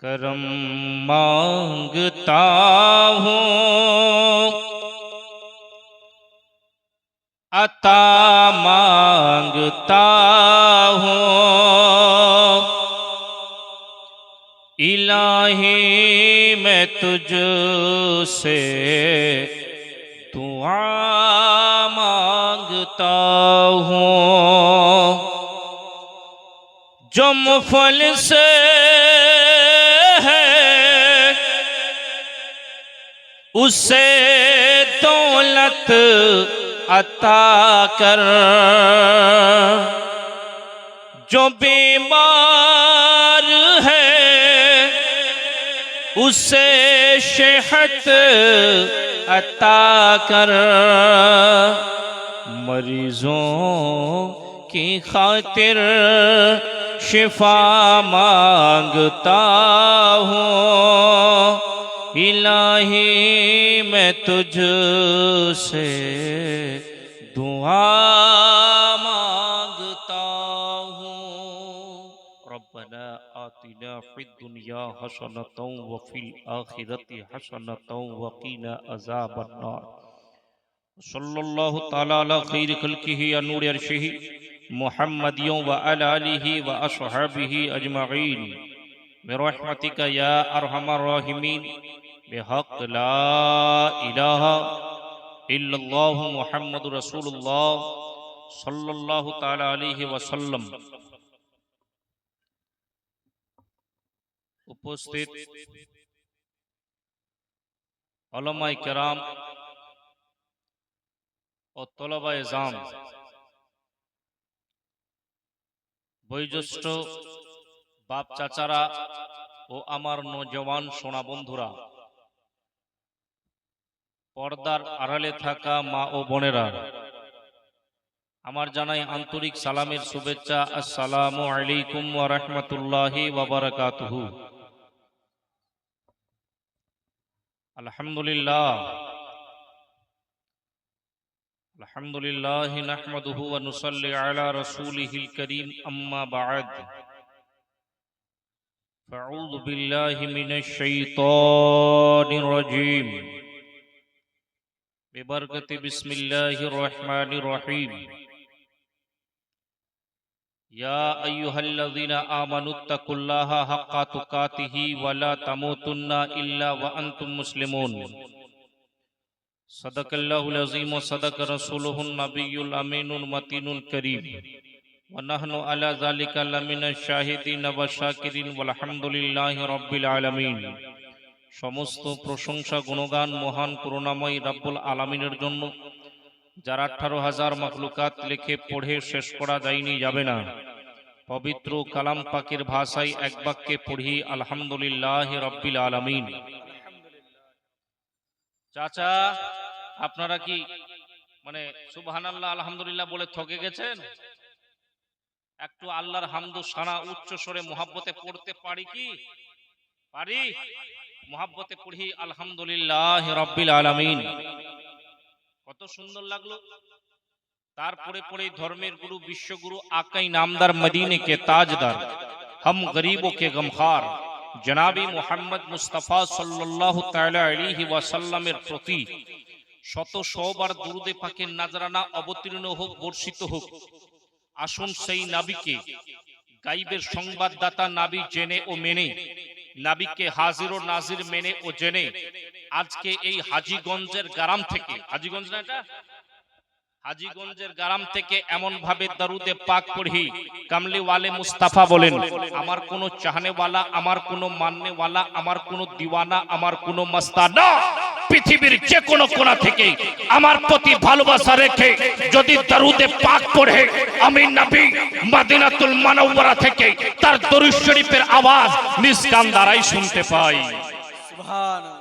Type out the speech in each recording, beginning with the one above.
करम मांगता हूँ, अता मांगता हूँ। इलाही मैं तुझसे दुआ मांगता हूँ। जो मुफल से है उसे दौलत अता कर, जो बीमार है उसे सेहत अता कर। मरीजों की खातिर शिफा मांगता हूँ। इलाही मैं तुझसे दुआ मांगता हूँ। रब्बना आतिना फिद दुनिया हसनतौ व फिल आखिरति हसनतौ व क़ीना अज़ाबन नार। सल्लल्लाहु तआला अला खैर खल्क़िही अनूर अर्शिही मुहम्मदियों व अला आलिही व अस्हाबिही अजमईन बिरहमतिका या अरहमर राहिमीन बिहक़ ला इलाहा इल्लल्लाहु मुहम्मदुर रसूलुल्लाह सल्लल्लाहु तआला अलैहि वसल्लम। उपस्थित उलमाए किराम और तलबाए जाम, বয়োজ্যেষ্ঠ বাপ চাচারা ও আমার নওজওয়ান সোনা বন্ধুরা, পর্দার আড়ালে থাকা মা ও বোনেরা, আমার জানাই আন্তরিক সালামের শুভেচ্ছা। আসসালামু আলাইকুম ওয়া রাহমাতুল্লাহি ওয়া বারাকাতুহু। আলহামদুলিল্লাহ আলহামদুলিল্লাহি নাহমাদুহু ওয়া নুসাল্লি আলা রাসূলিহিল কারীম, আম্মা বা'দ। ফাউযু বিল্লাহি মিনাশ শাইতানির রাজীম। बिबरकति बिस्मिल्लाहिर रहमानिर रहीम। या अय्युहल्लज़ीना आमनुत्तकुल्लाहा हक्का तुकातिही वला तमूतुन्ना इल्ला व अंतुम मुस्लिमून। सदक़ल्लाहुल अज़ीम व सदक़ रसूलुहुन नबियुल अमीनुल मतीनुल करीम व नहनु अला ज़ालिका लमिनश शाहिदीन व शाकिरीन वल्हम्दुलिल्लाहि रब्बिल आलमीन। समस्त प्रशंसा गुणगान महान करुणामयी रब्बुल आलमीनेर जन्य, जार 18,000 मखलुकात लिखे पढ़े शेष करा जायनि जाबे ना। पवित्र कलाम पाकेर भाषाय एक वाक्ये पढ़ी आलহামদুলিল্লাহি रब्बिल आलमीन। चाचा আপনারা কি মানে সুবহানাল্লাহ আলহামদুলিল্লাহ বলে ঠকে গেছেন? একটু আল্লাহর হামদ ও সানা উচ্চ স্বরে মুহাব্বতে পড়তে পারি কি? পারি? মুহাব্বতে পড়ি আলহামদুলিল্লাহি রাব্বিল আলামিন। কত সুন্দর লাগলো। তারপরে পড়ে ধর্মের গুরু বিশ্বগুরু আকাই নামদার মদিনে কে তাজদার हम गरीबों के गमखार जनाबी मुहम्मद मुस्तफा सल्लल्लाहु ताआला अलैहि ওয়াসাল্লামের প্রতি শত শতবার দুরুদে পাকের নাজরানা অবতীর্ণ হোক, বর্ষিত হোক। আসুন সেই নবীকে, গায়বের সংবাদদাতা নবী জেনে ও মেনে, নবীকে হাজির ও নাজির মেনে ও জেনে আজকে এই হাজীগঞ্জের গ্রাম থেকে, হাজীগঞ্জ না এটা, হাজীগঞ্জের গ্রাম থেকে এমন ভাবে দরুদে পাক পড়ি কামলি ওয়ালে মুস্তাফা বলেন, আমার কোনো চাহনেওয়ালা, আমার কোনো মাননেওয়ালা, আমার কোনো দিওয়ানা, আমার কোনো মস্তানা পৃথিবীর যে কোনো কোণা থেকে আমার প্রতি ভালোবাসা রেখে যদি দরুদে পাক পড়ে, আমি নবী মদিনাতুল মুনাওয়ারা থেকে তার দরুদ শরীফের আওয়াজ নিজ কান দ্বারাই শুনতে পাই। সুবহানাল্লাহ।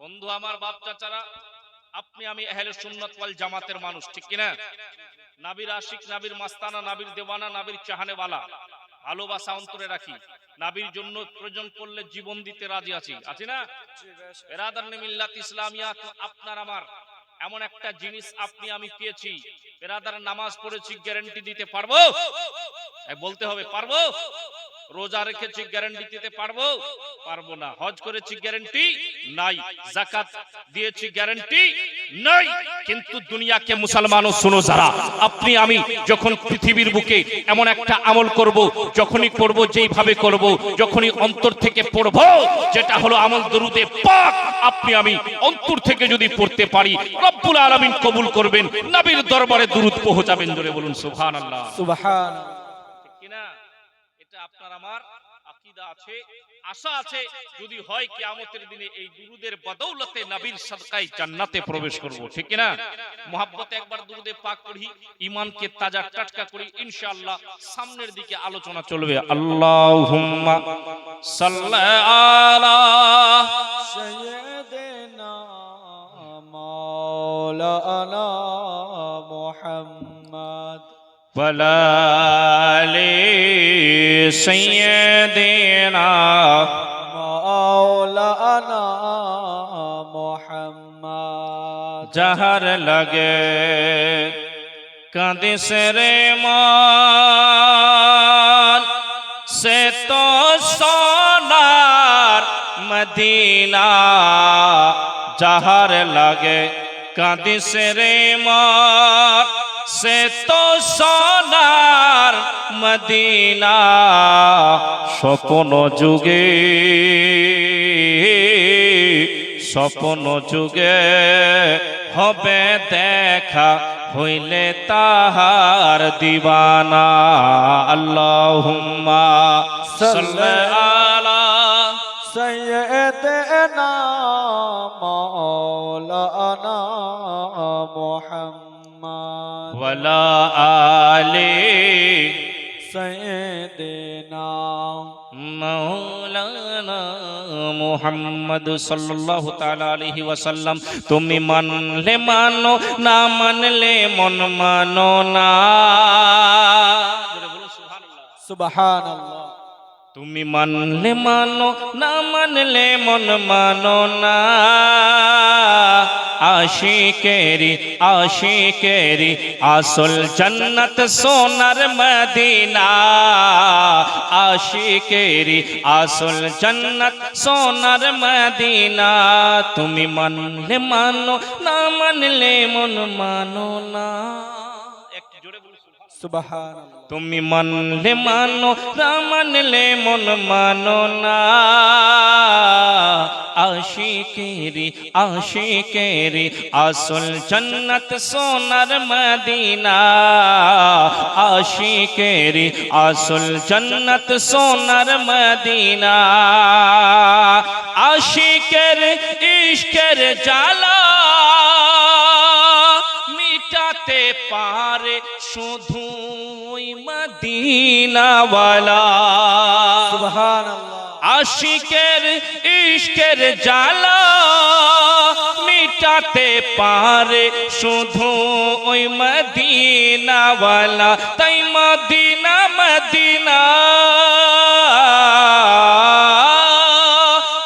বন্ধু আমার, বাপ চাচারা, আপনি আমি আহলে সুন্নাত ওয়াল জামাতের মানুষ, ঠিক কি না? নবীর আশিক, নবীর মাস্তানা, নবীর দেওয়ানা, নবীর চাহনেওয়ালা, ভালোবাসা অন্তরে রাখি। নবীর জন্য প্রয়োজন পড়লে জীবন দিতে রাজি আছি, আছি না? বেরাদারনে মিল্লাত ইসলামিয়া, তো আপনার আমার এমন একটা জিনিস আপনি আমি পেয়েছি, বেরাদার নামাজ পড়েছি, গ্যারান্টি দিতে পারবো? বলতে হবে, পারবো? রোজা রেখেছি, গ্যারান্টি দিতে পারবো? পারবো না। হজ করেছি গ্যারান্টি নাই, যাকাত দিয়েছি গ্যারান্টি নাই। কিন্তু দুনিয়াকে মুসলমানও শুনো যারা, আপনি আমি যখন পৃথিবীর বুকে এমন একটা আমল করব, যখনই করব যেইভাবে করব, যখনই অন্তর থেকে পড়ব, যেটা হলো আমল দরুদে পাক, আপনি আমি অন্তর থেকে যদি পড়তে পারি, রব্বুল আলামিন কবুল করবেন, নবীর দরবারে দুরূদ পৌঁছাবেন। জোরে বলুন সুবহানাল্লাহ। সুবহানাল্লাহ। ঠিক কি না? এটা আপনার আমার আকীদা আছে, আশা আছে, যদি হয় কিয়ামতের দিনে এই দুরূদের বদৌলতে নবীর সদকায় জান্নাতে প্রবেশ করব। ঠিক কি না? মুহাব্বতে একবার দুরূদে পাক পড়ি, ঈমানকে তাজা টাটকা করি, ইনশাআল্লাহ সামনের দিকে আলোচনা চলবে। আল্লাহুম্মা সাল্লি আলা সাইয়্যিদিনা মাওলানা মুহাম্মদ ওয়ালা আলি সাইয়্যিদিনা মাওলানা মুহাম্মদ। जहर लगे कांदिस रे मान से तो सोनार मदीना, जहर लगे कांदिस रे मान से तो सोनार मदीना, स्वप्न जुगे স্বপ্ন যুগে হবে দেখা, হইলে তাহার দিবানা। আল্লাহুম্মা সাল্লি আলা সাইয়্যিদিনা মাওলানা মুহাম্মদ ওয়ালা আলি সাইয়্যিদিনা মাওলানা মুহাম্মদ সাল্লাল্লাহু তাআলা আলাইহি ওয়াসাল্লাম। তুমি মানলে মানো, না মানলে মন মানো না। জোরে বলো সুবহানাল্লাহ। সুবহানাল্লাহ। তুমি মানলে মানো, না মানলে মন মানো না। আশিকেরি আশিকেরি আসল জান্নাত সোনার মদিনা, আশিকেরি আসল জান্নাত সোনার মদিনা। তুমি মানলে মানো, না মানলে মন মানো না। একটু জোরে বলুন সুবহানাল্লাহ। তুমি মানলে মানো, না মানলে মন মানো না। আশিকেরি আশিকেরি আসল জান্নাত সোনার মদিনা, আশিকেরি আসল জান্নাত সোনার মদিনা। আশিকের ইশকের জ্বালা মিটাতে পারে শুধুই মদিনাওয়ালা। সুবহানাল্লাহ। আশিকের ইশকের জ্বালা মিটাতে পারে শুধু ওই মদিনাওয়ালা। তাই মদিনা মদিনা,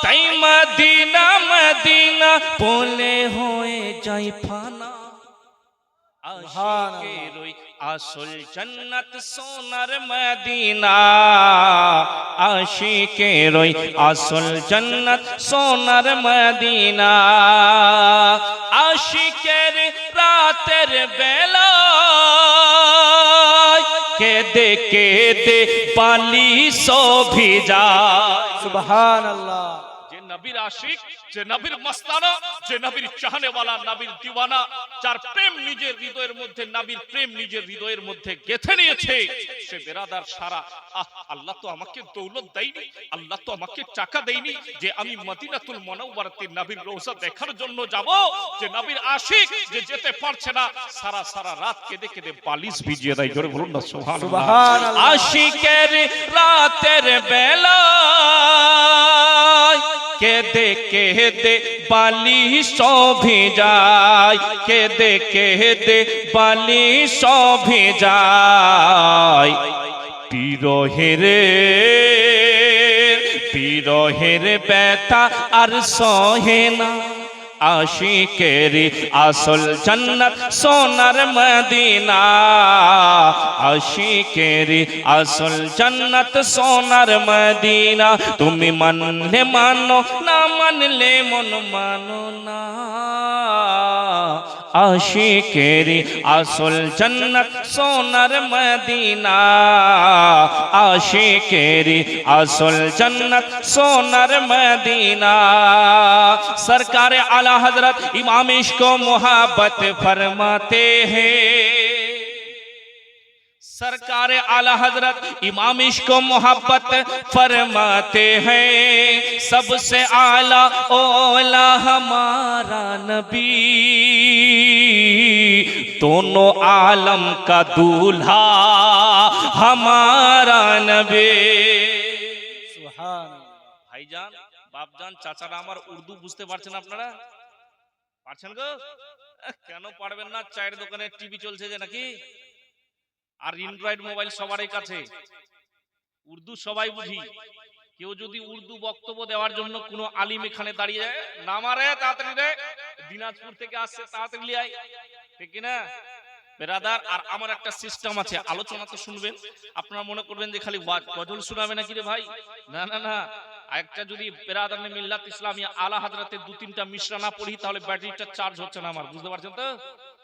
তাই মদিনা মদিনা বলে হয়ে যায় ফানা। আশিকের ওই আসল জান্নাত সোনার মদিনা, আশিকের ওই আসল জান্নাত সোনার মদিনা। আশিকের রাতের বেলা কেঁদে কেঁদে বালিশ ভিজায়। সুবহানাল্লাহ। যে নবীর আশিক, যে নবীর মস্তানা, যে নবীর চাহনেওয়ালা, নবীর দিওয়ানা, যার প্রেম নিজের হৃদয়ের মধ্যে, নবীর প্রেম নিজের হৃদয়ের মধ্যে গেঁথে নিয়েছে, সে বেরাদার সারা আল্লাহ তো আমাকে দৌলত দেয়নি, আল্লাহ তো আমাকে টাকা দেয়নি যে আমি মদিনাতুল মুনাওয়ারাতে নবীর রওজা দেখার জন্য যাব। যে নবীর আশিক, যে যেতে পারছে না, সারা সারা রাত কেঁদে কেঁদে বালিশ ভিজিয়ে দেয়। জোরে বলুন না সুবহানাল্লাহ। আশিকের রাতের বেলা কেঁদে কেঁদে বালিশ ভিজায়, কেঁদে কেঁদে বালিশ ভিজায়। বিরহের বিরহের ব্যথা আর সহে না, আশিকেরি আসল জান্নাত সোনার মদিনা, আশিকেরি আসল জান্নাত সোনার মদিনা। তুমি মানলে মানো, না মানলে মন মানো না। আশিকেরি আসল জান্নাত সোনার মদিনা, আশিকেরি আসল জান্নাত সোনার মদিনা। सरकार आला हजरत इमाम इश्क को मोहब्बत फरमाते हैं, सरकार आला हजरत इमाम इश्क को मोहब्बत फरमाते हैं। सबसे आला ओला हमारा नबी, दोनों आलम का दूल्हा हमारा नबी। সুবহান ভাইজান, বাপজান, চাচারা আমার উর্দু বুঝতে পারছেন আপনারা? পারছেন গো? কেন পারবেন না? চায়ের দোকানে টিভি চলছে যে নাকি, আর অ্যান্ড্রয়েড মোবাইল সবারই কাছে, উর্দু সবাই বুঝি। কেউ যদি উর্দু বক্তব্য দেওয়ার জন্য কোনো আলিম এখানে দাঁড়িয়ে যায়, নামারে তাড়াতাড়ি রে, দিনাজপুর থেকে আসছে তাড়াতাড়ি লিয়ে আয়, ঠিক কিনা বেরাদার? আর আমার একটা সিস্টেম আছে, আলোচনা তো শুনবেন, আপনারা মনে করবেন যে খালি গজল শোনাবে নাকি রে ভাই? না না না, একটা যদি বেরাদার মিল্লাত ইসলামিয়া আলা হাজরাতে 2-3টা মিশরা না পড়ি তাহলে ব্যাটারিটা চার্জ হচ্ছে না আমার, বুঝতে পারছেন তো?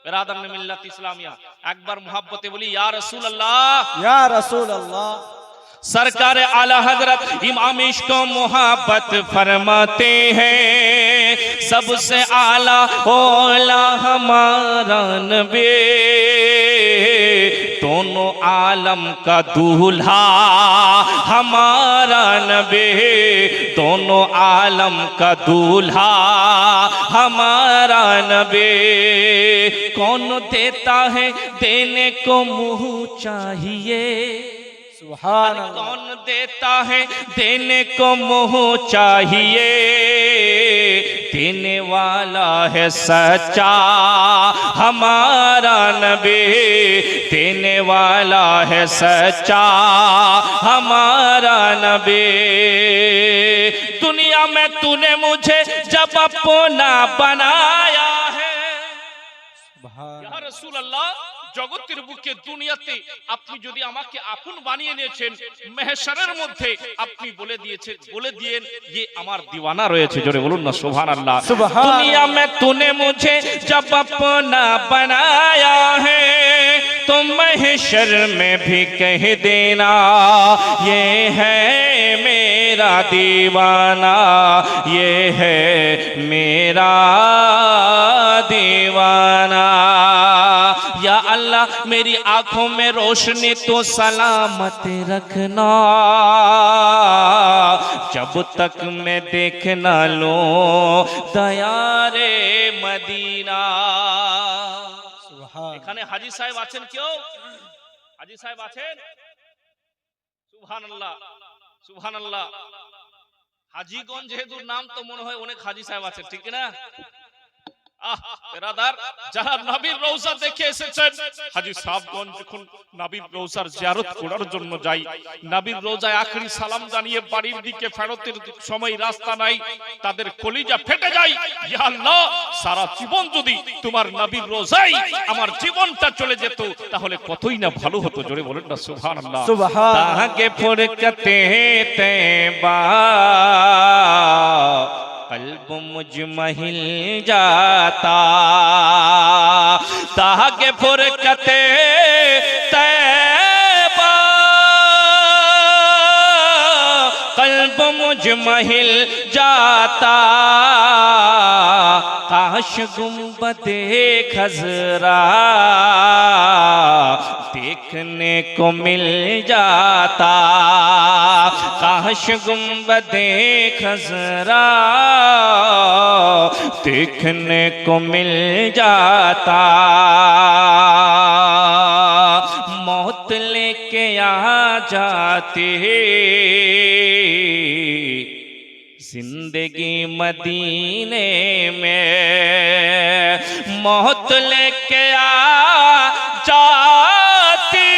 বেরাদার মিল্লাত ইসলামিয়া একবার মুহাব্বতে বলি ইয়া রাসূলুল্লাহ, ইয়া রাসূলুল্লাহ। सरकार आला हजरत इमाम इश्क को मोहब्बत फरमाते हैं। सबसे आला ओला हमारा नबी, दोनों आलम का दूल्हा हमारा नबी, दोनों आलम का दूल्हा हमारा नबी। कौन देता है देने को मुँह चाहिए, সুবহান कौन देता है देने को मुँह चाहिए, देने वाला है सच्चा हमारा नबी, देने वाला है सच्चा हमारा नबी। दुनिया में तूने मुझे जब अपना बनाया है, সুবহান ইয়া রাসূলুল্লাহ, জগতের বুকে দুনিয়াতে আপনি যদি আমাকে আপন বানিয়ে নিয়েছেন, মেহশারের মধ্যে আপনি বলে দিয়েন ये আমার दीवाना রয়েছে। জোরে বলুন না সুবহানাল্লাহ। সুবহান दुनिया में तूने मुझे जब अपना बनाया है, तो महशर में भी कह देना ये है मेरा दीवाना, ये है मेरा दीवाना। या अल्लाह मेरी आंखों में रोशनी तो सलामत रखना, जब तक मैं देख ना लूं दया रे मदीना। সুবহান এখানে হাজী সাহেব আছেন কেউ? হাজী সাহেব আছেন? সুবহানাল্লাহ সুবহানাল্লাহ। হাজীগঞ্জ যেহেতু নাম তো মনে হয় অনেক হাজী সাহেব আছেন, ঠিক না? বেরাদার, যারা নবীর রওজা দেখে এসেছেন, হাজী সাহেবগঞ্জ যখন নবীর রওজার জিয়ারত করার জন্য যাই, নবীর রওজায় আখেরি সালাম জানিয়ে বাড়ির দিকে ফেরতের সময় রাস্তা নাই, তাদের কলিজা ফেটে যায়। ইয়া আল্লাহ, সারা জীবন যদি তোমার নবীর রওজায় আমার জীবনটা চলে যেত তাহলে কতই না ভালো হতো। জোরে বলেন না সুবহানাল্লাহ। সুবহান তাহাকে ফুরকতে তৈবা कल्ब मुजमहिल जाता, ताके फुरकते तैबा कल्ब मुजमहिल जाता, काश गुंबदे खजरा देखने को मिल जाता, काश गुंबदे खजरा देखने को मिल जाता। मौत लेके आ जाते जिंदगी मदीने में, मौत लेके आ जाती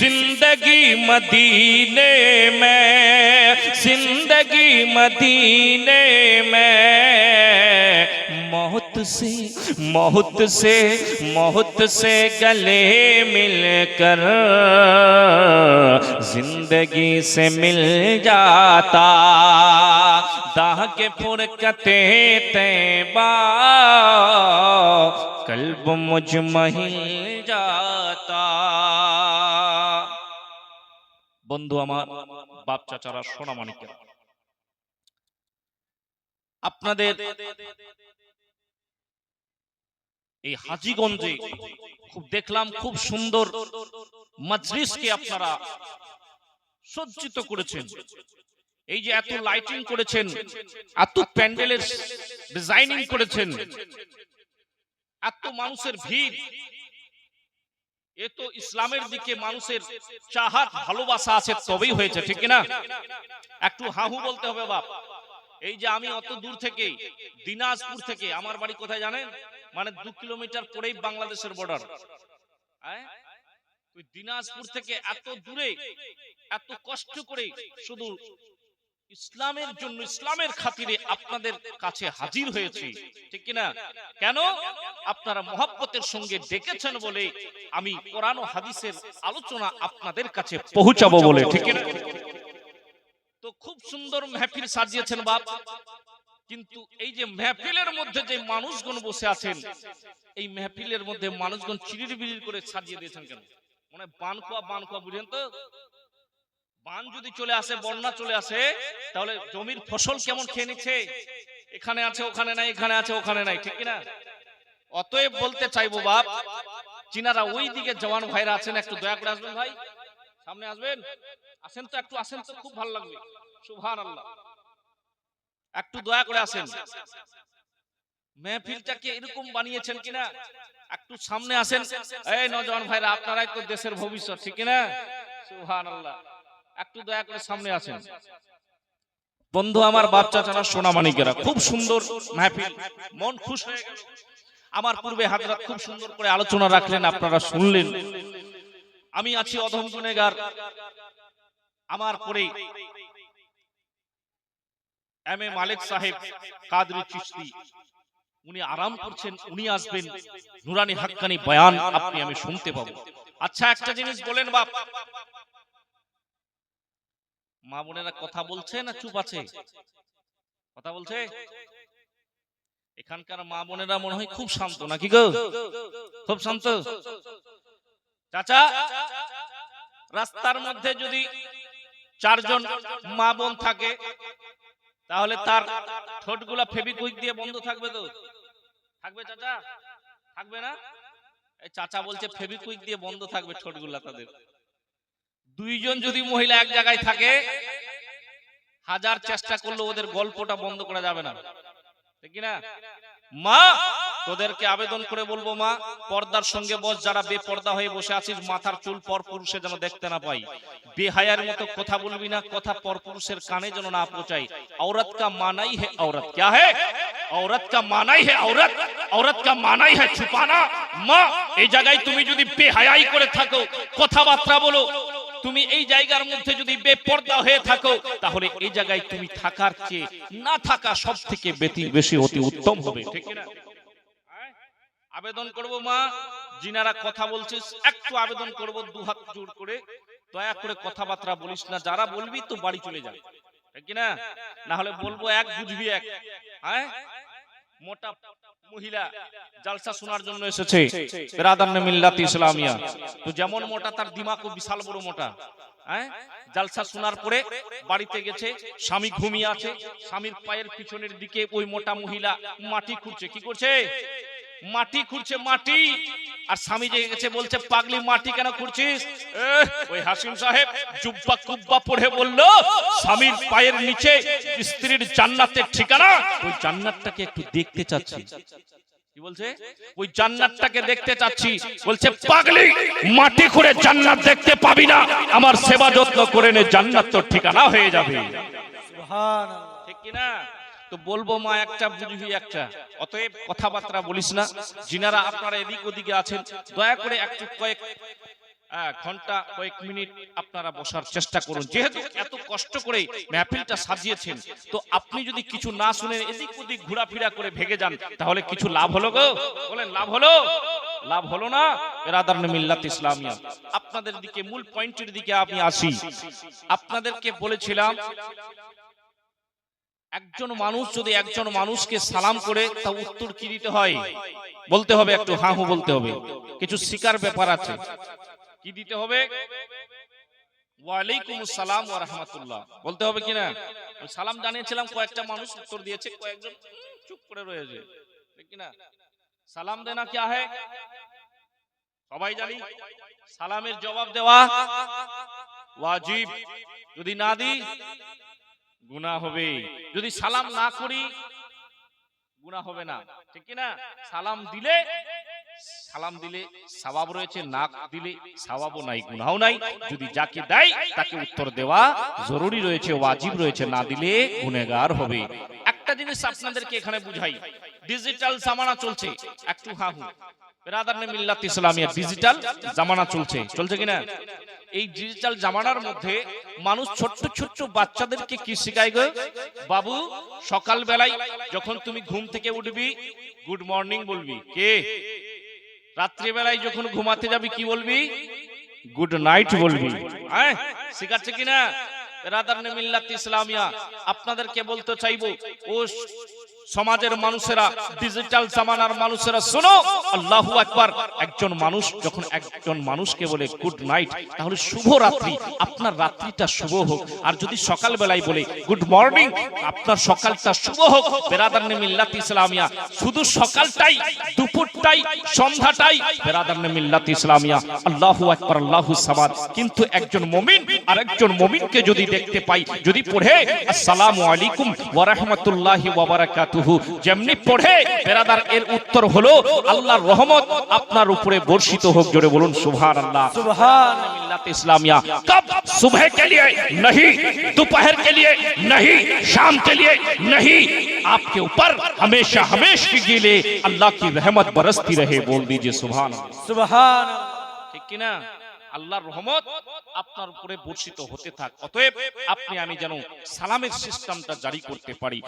जिंदगी मदीने में, जिंदगी मदीने में मौत से गले मिलकर जिंदगी से मिल जाता दाह के फुरकते तैबा कल्ब मुझ महिल जाता। বন্ধু আমার, বাপ চাচারা, সোনা মানিকেরা, আপনাদের এই হাজীগঞ্জে খুব দেখলাম খুব সুন্দর মজলিসকে আপনারা সজ্জিত করেছেন। এই যে এত লাইটিং করেছেন, এত প্যান্ডেলের ডিজাইনিং করেছেন, এত মানুষের ভিড়, এ তো ইসলামের দিকে মানুষের চাহাত ভালোবাসা আছে তবেই হয়েছে, ঠিক না? একটু হাহু বলতে হবে বাপ। এই যে আমি অত দূর থেকে, দিনাজপুর থেকে, আমার বাড়ি কোথায় জানেন? মানে 2 কিলোমিটার পরেই বাংলাদেশের বর্ডার। ওই দিনাজপুর থেকে এত দূরে এত কষ্ট করে শুধু ইসলামের জন্য, ইসলামের খাতিরে আপনাদের কাছে হাজির হয়েছি, ঠিক কিনা? কেন? আপনারা মহব্বতের সঙ্গে ডেকেছেন বলে আমি কোরআন ও হাদিসের আলোচনা আপনাদের কাছে পৌঁছাবো বলে, ঠিক কিনা? তো খুব সুন্দর মেহফিল সাজিয়েছেন বাপ, কিন্তু এই যে মেহফিলের মধ্যে যে মানুষগণ বসে আছেন, এই মেহফিলের মধ্যে মানুষগণ চিরির বিড়ির করে সাজিয়ে দিয়েছেন কেন? মানে বানখোয়া বুঝেন তো? বান যদি চলে আসে, বন্যা চলে আসে, তাহলে জমির ফসল কেমন খেয়ে নিচ্ছে? এখানে আছে ওখানে নাই, এখানে আছে ওখানে নাই, ঠিক কিনা? অতএব বলতে চাইবো বাপ, চিনারা ওই দিকে জওয়ান ভাইরা আছেন, একটু দয়া করে আসবেন ভাই, সামনে আসবেন, আসেন তো, একটু আসেন তো, খুব ভালো লাগবে। সুবহানাল্লাহ, একটু দয়া করে আসেন। মেহফিলটাকে এরকম বানিয়েছেন কিনা, একটু সামনে আসেন। এই নওজওয়ান ভাইরা, আপনারাই তো দেশের ভবিষ্যৎ, ঠিক কিনা? সুবহানাল্লাহ, একটু দয়া করে সামনে আসেন। বন্ধু আমার, বাপ চাচারা, সোনা মানিকেরা, খুব সুন্দর মেহফিল, মন খুশ হয়ে গেল। আমার পূর্বে হযরত খুব সুন্দর করে আলোচনা রাখলেন, আপনারা শুনলেন। আমি আছি অধম গুনেগার। আমার পরে এম এ মালিক সাহেব কাদরি চিশতি, উনি আরাম করছেন, উনি আসবেন, নুরানি হাক্কানি বয়ান আপনি আমি শুনতে পাবো। আচ্ছা, একটা জিনিস বলেন বাপ, মা বোনেরা কথা বলছে না চুপ আছে? কথা বলছে? এখানকার মা বোনেরা মনে হয় খুব শান্ত, নাকি গো? খুব শান্ত। চাচা, রাস্তার মধ্যে যদি 4 জন মা বোন থাকে, তাহলে তার ঠোঁটগুলা ফেবিকুইক দিয়ে বন্ধ থাকবে তো? থাকবে চাচা? থাকবে না? এই চাচা বলছে ফেবিকুইক দিয়ে বন্ধ থাকবে ঠোঁটগুলা তাদের। 2 জন যদি মহিলা এক জায়গায় থাকে, হাজার চেষ্টা করলে ওদের গল্পটা বন্ধ করা যাবে না, ঠিক না? মা, তোদেরকে আবেদন করে বলবো, মা, পর্দার সঙ্গে বস। যারা বেপর্দা হয়ে বসে আছিস, মাথার চুল পরপুরুষে যেন দেখতে না পাই। বেহায়ার মতো কথা বলবি না, কথা পরপুরুষের কানে যেন না পৌঁছায়। औरत का माना ही है औरत, क्या है? औरत का माना ही है औरत, औरत का माना ही है छुपाना। মা, এই জায়গায় তুমি যদি বেহায়াই করে থাকো, কথাবার্তা বলো, তুমি এই জায়গার মধ্যে যদি বেপর্দা হয়ে থাকো, তাহলে এই জায়গায় তুমি থাকার চেয়ে না থাকা সব থেকে বেশি অতি উত্তম হবে, ঠিক না? আবেদন করব মা, যিনারা কথা বলছিস, একটু আবেদন করব, 2 হাত জোড় করে, দয়া করে কথাবার্তা বলিস না। যারা বলবি তো বাড়ি চলে যা, ঠিক না? না হলে বলবো এক, বুঝবি এক। হ্যাঁ, মোটা মহিলা জলসা শোনার জন্য এসেছে, বিরাদান মিল্লাত ইসলামিয়া। তো যেমন মোটা, তার দিমাগও বিশাল বড় মোটা। হ্যাঁ, জলসা শোনার পরে বাড়িতে গেছে, স্বামী ঘুমিয়ে আছে, স্বামীর পায়ের পিছনের দিকে ওই মোটা মহিলা মাটি খুঁড়ছে। কি করছে? মাটি খুঁড়ছে, মাটি। আর স্বামী জেগে গেছে, বলছে, পাগলি মাটি কেন খুঁড়ছিস? ওই হাসিম সাহেব জুব্বা কুব্বা পড়ে বলল, স্বামীর পায়ের নিচে স্ত্রীর জান্নাতের ঠিকানা, ওই জান্নাতটাকে একটু দেখতে চাচ্ছি। কি বলছে? ওই জান্নাতটাকে দেখতে চাচ্ছি। বলছে, পাগলি, মাটি খুঁড়ে জান্নাত দেখতে পাবি না, আমার সেবা যত্ন করে নে, জান্নাত তোর ঠিকানা হয়ে যাবে। সুবহানাল্লাহ, ঠিক কি না? তো বলবো মা, একটা বুঝবি একটা। অতএব কথাবার্তা বলিস না। যিনারা আপনারা এদিক ওদিকে আছেন, দয়া করে একটু ঘন্টা কয়েক মিনিট আপনারা বসার চেষ্টা করুন। যেহেতু এত কষ্ট করে মাহফিলটা সাজিয়েছেন, তো আপনি যদি কিছু না শুনেন, এদিক ওদিক ঘোরাফেরা করে ভেগে যান, তাহলে কিছু লাভ হলো গো? বলেন লাভ হলো? লাভ হলো না। বিরাদারানে মিল্লাত ইসলামিয়া, আপনাদের দিকে মূল পয়েন্টের দিকে আমি আসি। আপনাদেরকে বলেছিলাম, একজন মানুষ যদি একজন মানুষকে সালাম করে, তা উত্তর কি দিতে হয়? বলতে হবে, একটু হা হু বলতে হবে। কিছু শিকার ব্যাপার আছে, কি দিতে হবে? ওয়ালাইকুমুস সালাম ওয়া রাহমাতুল্লাহ বলতে হবে কিনা? সালাম জানিয়েছিলাম, কয়েকটা মানুষ উত্তর দিয়েছে, কয়েকজন চুপ করে রয়েছে, ঠিক কিনা? সালাম দেনা क्या है? সবাই জানি সালামের জবাব দেওয়া ওয়াজিব। যদি না দিই গুনাহ হবে, যদি সালাম না করি গুনাহ হবে না, ঠিক কিনা? সালাম দিলে সওয়াব রয়েছে, না দিলে সওয়াবও নাই, গুনাহও নাই। যদি যাকে দেয় তাকে উত্তর দেওয়া জরুরি রয়েছে, ওয়াজিব রয়েছে, না দিলে গুনাহগার হবে। একটা জিনিস আপনাদেরকে এখানে বুঝাই, ডিজিটাল জামানা চলছে, একটু হাহু। বিরাদারানে মিল্লাত ইসলামিয়া, ডিজিটাল জামানা চলছে কিনা? এই ডিজিটাল জামানার মধ্যে মানুষ ছোট্ট ছোট্ট বাচ্চাদেরকে কি শেখায় গো? বাবু, সকাল বেলায় যখন তুমি ঘুম থেকে উঠবি গুড মর্নিং বলবি, কে? রাত্রি বেলায় যখন ঘুমাতে যাবি কি বলবি? গুড নাইট বলবি। হ্যাঁ, শেখাচ্ছে কিনা? বিরাদারানে মিল্লাত ইসলামিয়া, আপনাদেরকে বলতে চাইবো, ও সমাজের মানুষেরা, ডিজিটাল জামানার মানুষেরা, শোনো, আল্লাহু আকবার। একজন মানুষ যখন একজন মানুষকে বলে গুড নাইট, তাহলে শুভ রাত্রি, আপনার রাত্রিটা শুভ হোক। আর যদি সকাল বেলায় বলে গুড মর্নিং, আপনার সকালটা শুভ হোক। বিরাদারানে মিল্লাত ইসলামিয়া, শুধু সকালটাই, দুপুরটাই, সন্ধ্যাটাই বিরাদারানে মিল্লাত ইসলামিয়া, আল্লাহু আকবার, আল্লাহু সামাদ। কিন্তু একজন মুমিন আর একজন মুমিনকে যদি দেখতে পাই, যদি পড়ে আসসালামু আলাইকুম ওয়া রাহমাতুল্লাহি ওয়া বারাকাতুহু যেমনি পড়ে, বেরাদার, এর উত্তর হলো আল্লাহর রহমত আপনার উপরে বর্ষিত হোক। জোরে বলুন সুবহানাল্লাহ। सुभान मिल्लत इस्लामिया कब? सुबह के लिए नहीं, दोपहर के लिए नहीं, शाम के लिए नहीं, आपके ऊपर हमेशा हमेशा के लिए अल्लाह की रहमत बरसती रहे। बोल दीजिए सुभान अल्लाह। सुभान ঠিক কি না? আল্লাহর রহমত আপনার উপরে বর্ষিত হতে থাক। অতএব আপনি আমি যেন সালামের সিস্টেমটা জারি করতে পারি।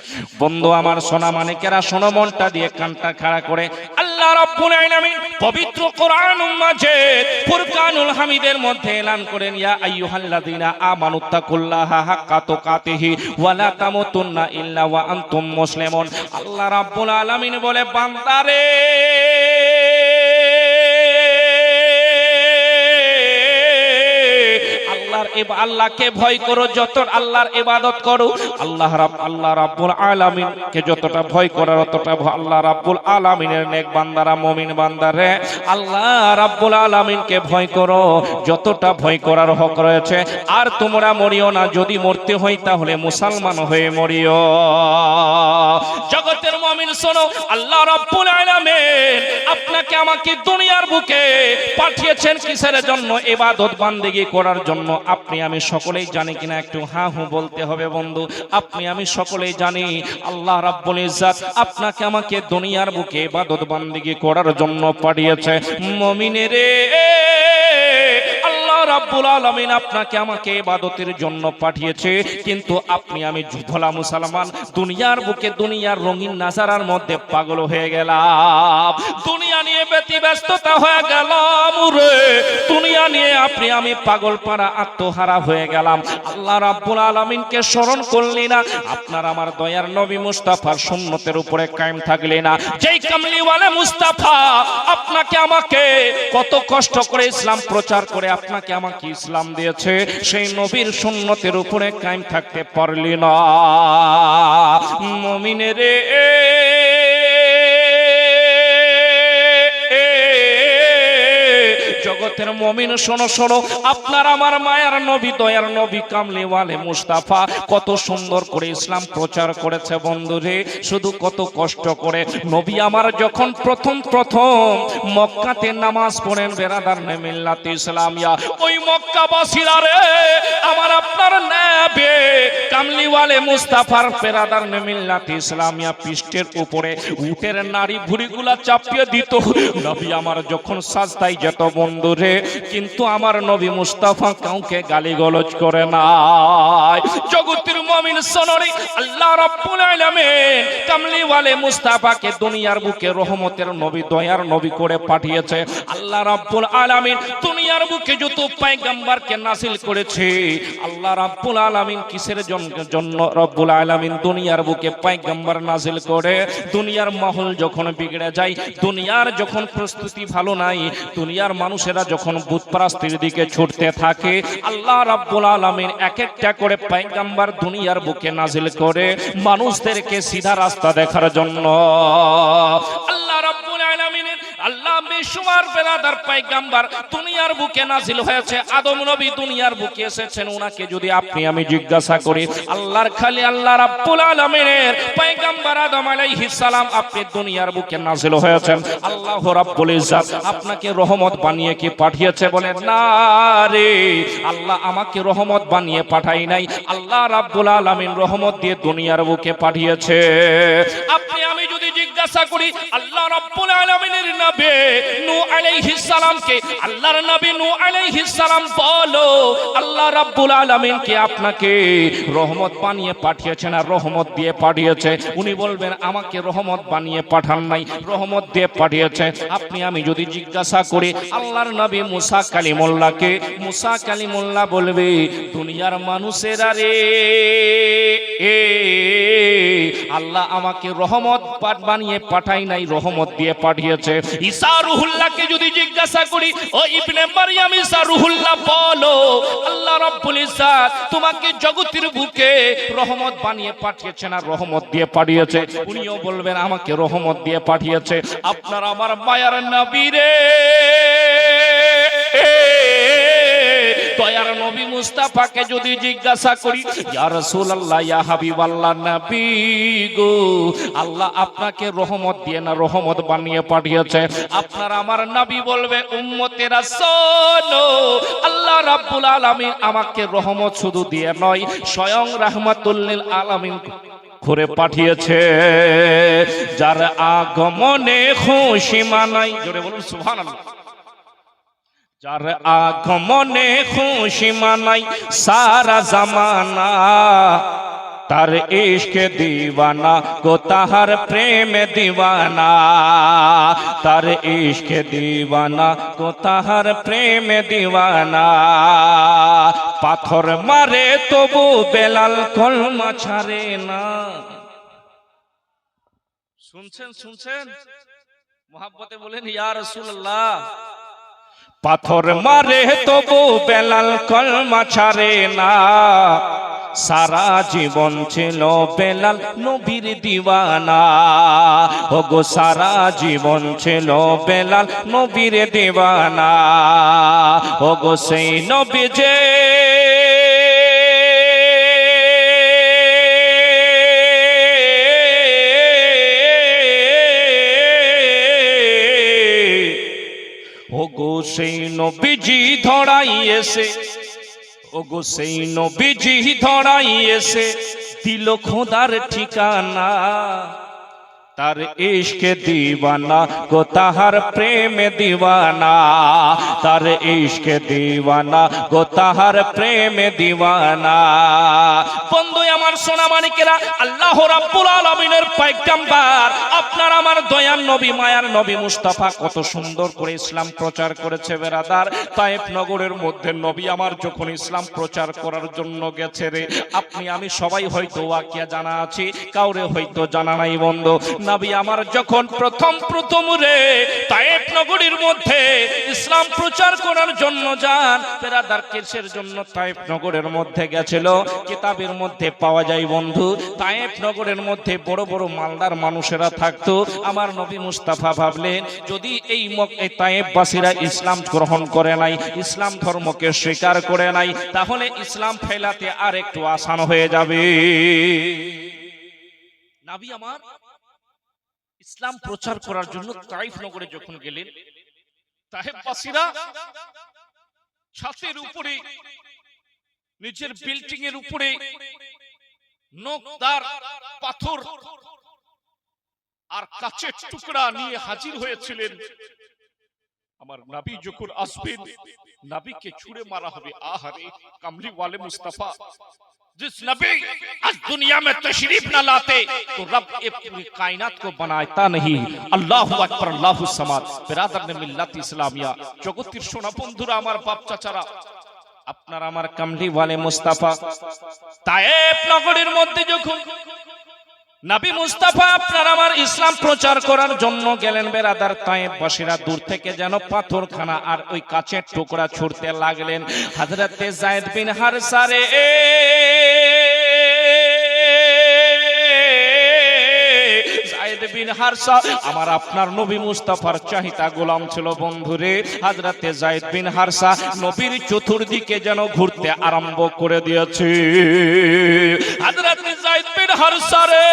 বন্ধু আমার, সোনা মানিকেরা, শোনো মনটা দিয়ে, কানটা খাড়া করে। আল্লাহ রাব্বুল আলামিন পবিত্র কোরআনুল মাজিদ ফুরকানুল হামিদের মধ্যে এলান করেন, ইয়া আইয়ুহাল্লাযিনা আমানুত্তাকুল্লাহা হাক্কা তুকাতিহি ওয়া লা তামুতুন্না ইল্লা ওয়া আনতুম মুসলিমুন। আল্লাহ রাব্বুল আলামিন বলে, বান্দারে, আল্লাহকে ভয় করো, যত আল্লাহর ইবাদত করো, আল্লাহ রাব্বুল আলামিনকে যতটা ভয় করার, ততটা আল্লাহ রাব্বুল আলামিনের নেক বান্দারা, মুমিন বান্দারে, আল্লাহ রাব্বুল আলামিনকে ভয় করো যতটা ভয় করার হক রয়েছে। আর তোমরা মরিও না, যদি মরতে হয় তাহলে মুসলমান হয়ে মরিও। জগতের মুমিন শোনো, আল্লাহ রাব্বুল আলামিন আপনাকে আমাকে দুনিয়ার বুকে পাঠিয়েছেন কিসের জন্য? ইবাদত বান্দেগি করার জন্য। আপনি আমি সকলেই জানি কিনা? একটু হ্যাঁ হু বলতে হবে বন্ধু। আপনি আমি সকলেই জানি আল্লাহ রাব্বুল ইজ্জত আপনাকে আমাকে দুনিয়ার বুকে ইবাদত বান্দেগি করার জন্য পাঠিয়েছে। মুমিনেরে, আল্লাহ রাব্বুল আলামিন আপনাকে আমাকে ইবাদতের জন্য পাঠিয়েছে, কিন্তু আপনি আমি ভোলা মুসলমান দুনিয়ার বুকে, দুনিয়ার রঙিন নাজারার মধ্যে পাগল হয়ে গেলাম, দুনিয়া নিয়ে ব্যতিব্যস্ততা হয়ে গেলাম রে, দুনিয়া নিয়ে আপনি আমি পাগল পাড়া আত্মহারা হয়ে গেলাম। আল্লাহ রাব্বুল আলামিনকে স্মরণ করলি না, আপনার আমার দয়ার নবী মুস্তাফার সুন্নতের উপরে কায়েম থাকলে না, যেই কামলিওয়ালা মুস্তাফা আপনাকে আমাকে কত কষ্ট করে ইসলাম প্রচার করে আপনাকে আমাকে ইসলাম দিয়েছে, সেই নবীর সুন্নতের উপরে কায়েম থাকতে পারলি না। মুমিনেরে, জগতের মুমিন শোনো শোনো, আপনার আমার মায়ার নবী, দয়ার নবী, কামলিওয়ালে মুস্তাফা কত সুন্দর করে ইসলাম প্রচার করেছে বন্ধুরে। শুধু কত কষ্ট করে নবী আমার যখন প্রথম মক্কাতে নামাজ পড়েন, বিরাদারানে মিল্লাত ইসলামিয়া, ওই মক্কাবাসীরা রে, আমার আপনার নবী কামলি ওয়ালে মুস্তাফার পেরাদার মিল্লাত ইসলামিয়া পৃষ্ঠের উপরে উটের নাড়ি ভুঁড়িগুলা চাপিয়ে দিত। নবী আমার যখন সাজদায় যেত বন্ধুরে, কিন্তু আমার নবী মুস্তাফা কাউকে গালিগালাজ করে না। জগতের মুমিন সোনরি আল্লাহ রাব্বুল আলামিন কামলি ওয়ালে মুস্তাফাকে দুনিয়ার বুকে রহমতের নবী, দয়ার নবী করে পাঠিয়েছে। আল্লাহ রাব্বুল আলামিন দুনিয়ার বুকে যত পয়গম্বরকে নাযিল করেছে, আল্লাহ রাব্বুল আলামিন কিসের জন্য রব্বুল আলামিন দুনিয়ার বুকে পয়গম্বর নাযিল করে? দুনিয়ার মাহল যখন বিগড়ে যায়, দুনিয়ার যখন প্রস্তুতি ভালো নাই, দুনিয়ার মানুষেরা যখন বুতপারাস্তির দিকে ছুটতে থাকে, আল্লাহ রাব্বুল আলামিন এক একটা করে পয়গম্বর দুনিয়ার বুকে নাযিল করে মানুষদেরকে সিধা রাস্তা দেখার জন্য। আল্লাহ রাব্বুল আলামিনের আল্লাহ বেশুমার বেরাদার পয়গম্বর দুনিয়ার বুকে নাযিল হয়েছে। আদম নবী দুনিয়ার বুকে এসেছেন, ওনাকে যদি আপনি আমি জিজ্ঞাসা করি, আল্লাহর খালি আল্লাহ রাব্বুল আলামিনের পয়গম্বর আদম আলাইহিস সালাম আপনি দুনিয়ার বুকে নাযিল হয়েছেন, আল্লাহ রাব্বুল ইজ্জত আপনাকে রহমত বানিয়ে কি পাঠিয়েছে? বলেন না রে, আল্লাহ আমাকে রহমত বানিয়ে পাঠাই নাই, আল্লাহ রাব্বুল আলামিন রহমত দিয়ে দুনিয়ার বুকে পাঠিয়েছে। আপনি আমি যদি জিজ্ঞাসা করি, আল্লাহ রাব্বুল আলামিনের নবী নূহ আলাইহিস সালামকে, আল্লাহর নবী নূহ আলাইহিস সালাম বলো আল্লাহ রাব্বুল আলামিন কে আপনাকে রহমত বানিয়ে পাঠিয়েছেন আর রহমত দিয়ে পাঠিয়েছে? উনি বলবেন আমাকে রহমত বানিয়ে পাঠান নাই, রহমত দিয়ে পাঠিয়েছে। আপনি আমি যদি জিজ্ঞাসা করি আল্লাহর নবী মুসা কালিমুল্লাহকে, মুসা কালিমুল্লাহ বলবে দুনিয়ার মানুষেরা রে, আল্লাহ আমাকে রহমত বানিয়ে পাঠাই নাই, রহমত দিয়ে পাঠিয়েছে। ঈসা রুহুল্লাহকে যদি জিজ্ঞাসা করি, ও ইবনে মারইয়াম ঈসা রুহুল্লাহ বলো আল্লাহ রাব্বুল ইজ্জত তোমাকে জগতের বুকে রহমত বানিয়ে পাঠিয়েছেন আর রহমত দিয়ে পাঠিয়েছে, উনিও বলবেন আমাকে রহমত দিয়ে পাঠিয়েছে। আপনার আমার মায়ার নবী রে, দয়ার নবী মুস্তাফাকে যদি জিজ্ঞাসা করি, ইয়া রাসূলুল্লাহ ইয়া হাবিবাল্লাহ নবী গো, আল্লাহ আপনাকে রহমত দিয়ে না রহমত বানিয়ে পাঠিয়েছে? আপনার আমার নবী বলবে উম্মতেরা শোনো, আল্লাহ রাব্বুল আলামিন আমাকে রহমত শুধু দিয়ে নয়, স্বয়ং রাহমাতুল লিল আলামিন করে পাঠিয়েছে। যার আগমনে খুশি মানাই, জোরে বলুন সুবহানাল্লাহ। যার আগমনে খুশি মানাই সারা জামানা, তার ইশকে দিওয়ানা গো তাহার প্রেমে দিওয়ানা, তার ইশকে দিওয়ানা গো তাহার প্রেমে দিওয়ানা। পাথর মারে তবু বেলাল কলমা ছাড়ে না। শুনছেন শুনছেন? মুহাব্বতে বলেন ইয়া রাসূলুল্লাহ। পাথর মারে তবু বেলাল কলমা ছাড়ে না, সারা জীবন ছিল বেলাল নবীর দিওয়ানা, ওগো সারা জীবন ছিল বেলাল নবীর দিওয়ানা, ওগো সেই নবী যে ওগো সেই নবীজি ধরাইয়েছে, ওগো সেই নবীজি ধরাইয়েছে দিল খোদার ঠিকানা, তার ইশকে দিওয়ানা গো তাহার প্রেমে দিওয়ানা, তার ইশকে দিওয়ানা গো তাহার প্রেমে দিওয়ানা। বন্ধু আমার সোনা মানিকেরা, আল্লাহ রাব্বুল আলামিনের পয়গম্বর আপনার আমার দয়ার নবী মায়ার নবী মুস্তাফা কত সুন্দর করে ইসলাম প্রচার করেছে বেরাদার। তায়েফ নগরের মধ্যে নবী আমার যখন ইসলাম প্রচার করার জন্য গেছে রে, আপনি আমি সবাই হয়তো ওয়াকিয়া জানা আছি, কাউরে হয়তো জানা নাই বন্ধু। নবী আমার যখন প্রথম রে তায়েফ নগরীর মধ্যে ইসলাম প্রচার করার জন্য যান, বেরাদার কিসের জন্য তায়েফ নগরের মধ্যে গেছিল? কিতাবের মধ্যে পাওয়া যায় বন্ধু, তায়েফ নগরের মধ্যে বড় বড় মালদার মানুষেরা থাকতো। আমার নবী মুস্তাফা ভাবলেন যদি এই তায়েফবাসীরা ইসলাম গ্রহণ করে নাই, ইসলাম ধর্মকে স্বীকার করে নাই, তাহলে ইসলাম ফেলাতে আর একটু আসান হয়ে যাবে। নবী আমার ইসলাম প্রচার করার জন্য তায়েফ নগরে যখন গেলেন, তায়েফবাসীরা ছাদের উপরে, নিজের বিল্ডিং এর উপরে নোকদার পাথর আর কাচের টুকরা নিয়ে হাজির হয়েছিলেন। আমার নবী যখন আসবেন, নবীকে ছুঁড়ে মারা হবে। আহারে কামলি ওয়ালে মুস্তাফা, जिस नबी आज दुनिया में तशरीफ न लाते तो रब ये पूरी कायनात को बनाता नहीं। अल्लाहु अकबर, अल्लाहु समाद। बिरादर ने मिल्लत इस्लामिया, जगतिर सोना बंधुरा, আমার বাপ চাচারা, আপনার আমার কামলি ওয়ালে মুস্তাফা তায়েফ নগরীর মধ্যে যখন নবী মুস্তাফা আপনার আমার ইসলাম প্রচার করার জন্য গেলেন, বেরাদার তায়েফবাসীরা দূর থেকে যেন পাথরখানা আর ওই কাচের টুকরা ছুঁড়তে লাগলেন। হযরতে যায়েদ বিন হারসা রে, যায়েদ বিন হারসা আমার আপনার নবী মুস্তাফার চাহিতা গোলাম ছিল বন্ধুরে। হযরতে যায়েদ বিন হারসা নবীর চতুর্দিকে যেন ঘুরতে আরম্ভ করে দিয়েছে। হযরতে যায়েদ বিন হারসা রে